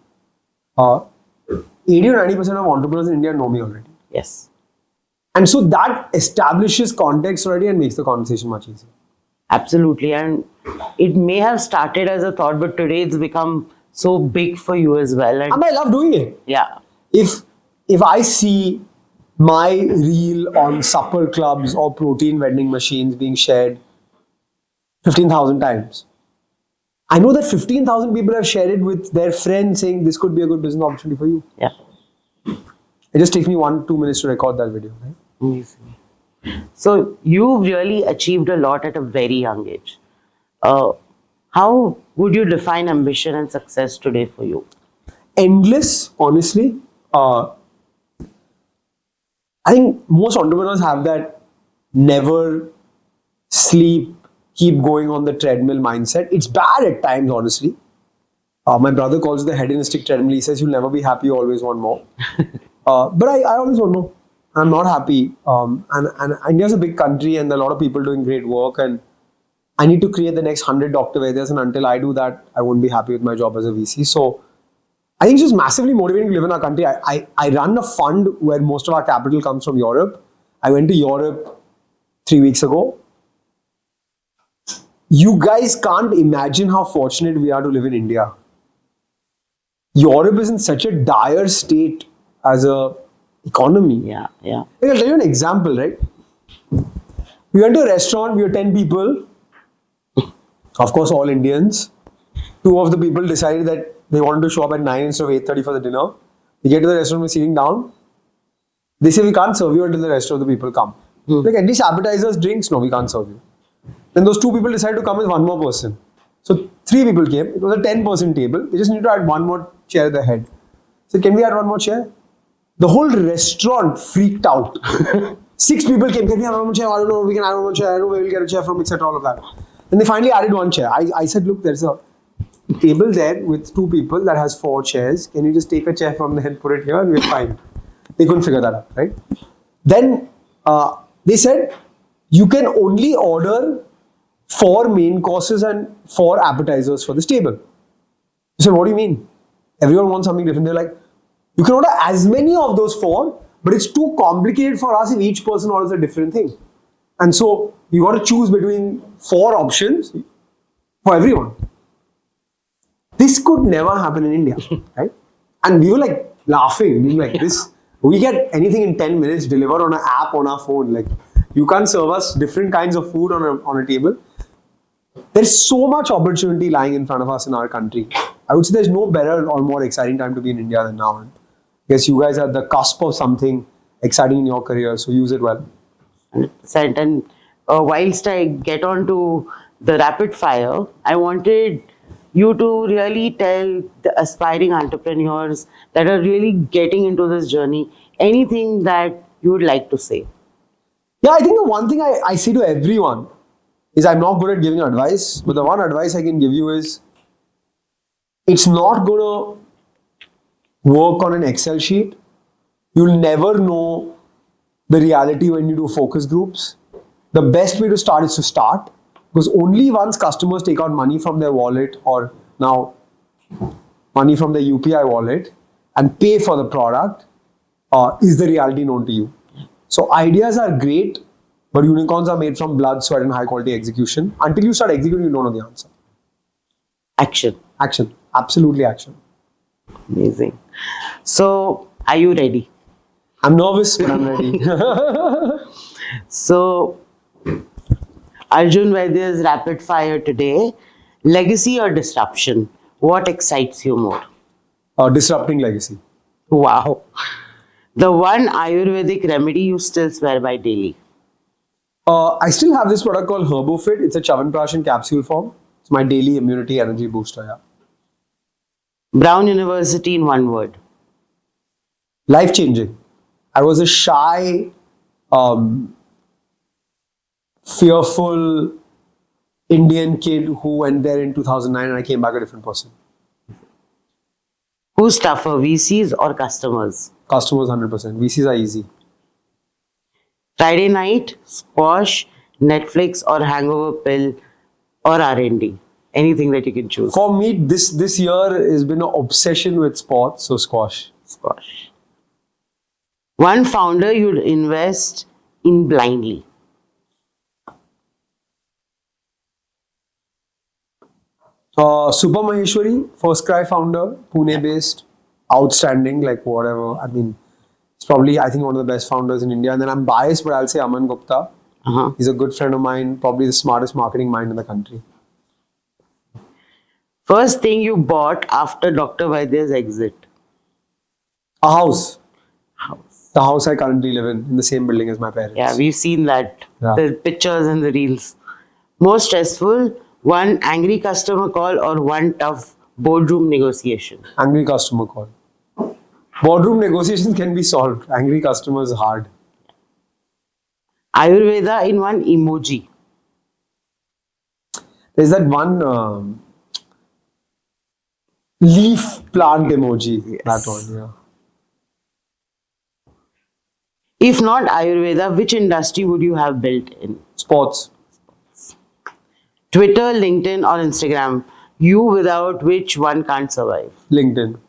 80 or 90% of entrepreneurs in India know me already. Yes. And so that establishes context already and makes the conversation much easier. Absolutely. And it may have started as a thought, but today it's become so big for you as well. And I love doing it. yeah. If I see my reel on supper clubs or protein vending machines being shared 15,000 times, I know that 15,000 people have shared it with their friends saying this could be a good business opportunity for you. Yeah. It just takes me 1-2 minutes to record that video. Right? Amazing. So you've really achieved a lot at a very young age. How would you define ambition and success today for you? Endless, honestly. I think most entrepreneurs have that never sleep, keep going on the treadmill mindset. It's bad at times, honestly. My brother calls it the hedonistic treadmill. He says you'll never be happy, you always want more. But I always want more. I'm not happy. And India's a big country and there are a lot of people doing great work, and I need to create the next 100 Dr. Vaidyas, and until I do that, I won't be happy with my job as a VC. So I think it's just massively motivating to live in our country. I run a fund where most of our capital comes from Europe. I went to Europe 3 weeks ago. You guys can't imagine how fortunate we are to live in India. Europe is in such a dire state as a economy. Yeah. I'll tell you an example, right? We went to a restaurant, we were 10 people. Of course, all Indians. 2 of the people decided that they wanted to show up at 9 instead of 8:30 for the dinner. We get to the restaurant, we're sitting down. They say we can't serve you until the rest of the people come. Like, at least appetizers, drinks, no, we can't serve you. Then those 2 people decided to come with 1 more person. So 3 people came. It was a 10-person table. They just need to add 1 more chair at the head. So can we add 1 more chair? The whole restaurant freaked out. 6 people came. Can we have 1 more chair? I don't know. We can add 1 more chair. I don't know where we'll get a chair from, etc. All of that. And they finally added 1 chair. I said, look, there's a table there with 2 people that has 4 chairs. Can you just take a chair from there and put it here and we're fine. They couldn't figure that out, right? Then They said you can only order 4 main courses and 4 appetizers for this table. I said, what do you mean? Everyone wants something different. They're like, you can order as many of those 4, but it's too complicated for us if each person orders a different thing. And so you got to choose between 4 options for everyone. This could never happen in India, right? And we were like laughing, being like, this, we get anything in 10 minutes delivered on an app on our phone. Like, you can't serve us different kinds of food on a table. There's so much opportunity lying in front of us in our country. I would say there's no better or more exciting time to be in India than now. And I guess you guys are at the cusp of something exciting in your career, so use it well. 100%. And whilst I get on to the rapid fire, I wanted you to really tell the aspiring entrepreneurs that are really getting into this journey anything that you would like to say. Yeah, I think the one thing I say to everyone is I'm not good at giving advice, but the one advice I can give you is it's not going to work on an Excel sheet. You'll never know the reality when you do focus groups. The best way to start is to start, because only once customers take out money from their wallet or now money from their UPI wallet and pay for the product is the reality known to you. So ideas are great, but unicorns are made from blood, sweat and high quality execution. Until you start executing, you don't know the answer. Action. Action. Absolutely action. Amazing. So, are you ready? I'm nervous, but I'm ready. So, Arjun Vaidya's rapid fire today. Legacy or disruption? What excites you more? Disrupting legacy. Wow. The one Ayurvedic remedy you still swear by daily. I still have this product called HerboFit. It's a Chyawanprash in capsule form. It's my daily immunity energy booster. Yeah. Brown University in one word. Life changing. I was a shy, fearful Indian kid who went there in 2009 and I came back a different person. Who's tougher, VCs or customers? Customers 100%. VCs are easy. Friday night, squash, Netflix or hangover pill or R&D? Anything that you can choose. For me, this year has been an obsession with sports, so squash. Squash. One founder you'd invest in blindly. Super Maheshwari, First Cry founder, Pune based, outstanding, like whatever. I mean, it's probably, I think, one of the best founders in India. And then I'm biased, but I'll say Aman Gupta. He's a good friend of mine, probably the smartest marketing mind in the country. First thing you bought after Dr. Vaidya's exit? A house. House. The house I currently live in the same building as my parents. Yeah, we've seen that. Yeah. The pictures and the reels. Most stressful, one angry customer call or one tough boardroom negotiation? Angry customer call. Boardroom negotiations can be solved. Angry customers hard. Ayurveda in one emoji. There's that one leaf plant emoji. Yes. That one, yeah. If not Ayurveda, which industry would you have built in? Sports. Twitter, LinkedIn or Instagram? You without which one can't survive? LinkedIn.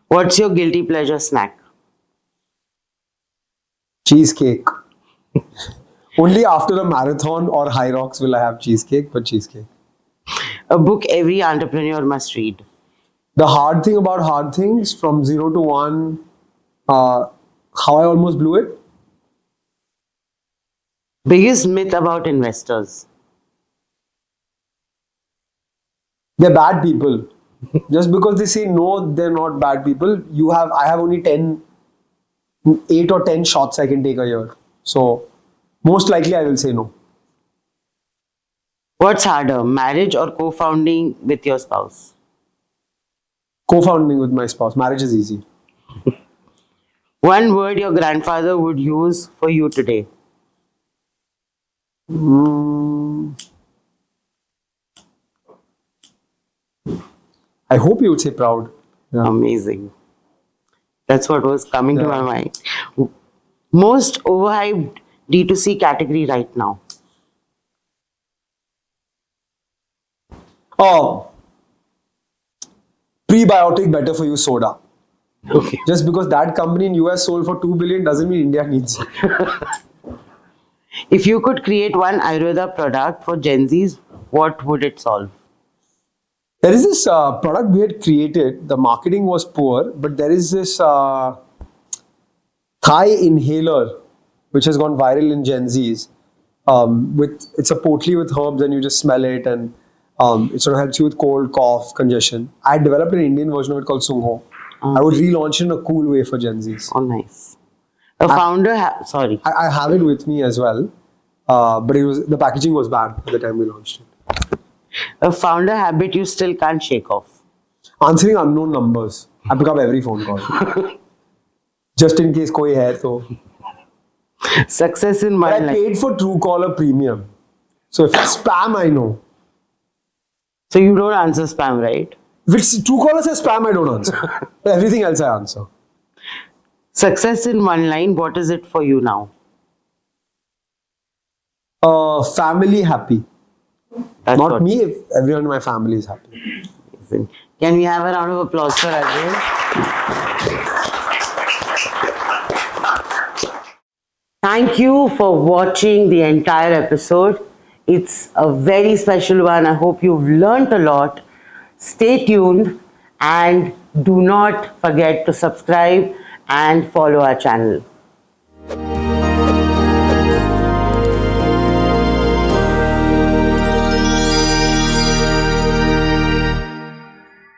What's your guilty pleasure snack? Cheesecake. Only after a marathon or high rocks will I have cheesecake, but cheesecake. A book every entrepreneur must read. The hard thing about hard things, from 0 to 1, how I almost blew it. Biggest myth about investors? They're bad people. Just because they say no, they're not bad people. I have only 8 or 10 shots I can take a year. So most likely I will say no. What's harder, marriage or co-founding with your spouse? Co-founding with my spouse. Marriage is easy. One word your grandfather would use for you today? I hope you would say proud. Yeah. Amazing. That's what was coming to my mind. Most overhyped D2C category right now. Oh, prebiotic better for you soda. Okay. Just because that company in US sold for 2 billion doesn't mean India needs it. If you could create one Ayurveda product for Gen Zs, what would it solve? There is this product we had created. The marketing was poor, but there is this Thai inhaler which has gone viral in Gen Zs. It's a potli with herbs, and you just smell it, and it sort of helps you with cold, cough, congestion. I developed an Indian version of it called Sungho. I would relaunch it in a cool way for Gen Zs. Oh, nice. A founder, sorry. I have it with me as well, but the packaging was bad at the time we launched it. A founder habit you still can't shake off. Answering unknown numbers. I pick up every phone call. Just in case koi hai to. Success in But my I life. paid for Truecaller Premium. So if it's spam, I know. So you don't answer spam, right? If it's Truecaller says spam, I don't answer. Everything else I answer. Success in one line, what is it for you now? Family happy. That's Not what- me, if everyone in my family is happy. Can we have a round of applause for Arjun? Thank you for watching the entire episode. It's a very special one. I hope you've learnt a lot. Stay tuned and do not forget to subscribe and follow our channel.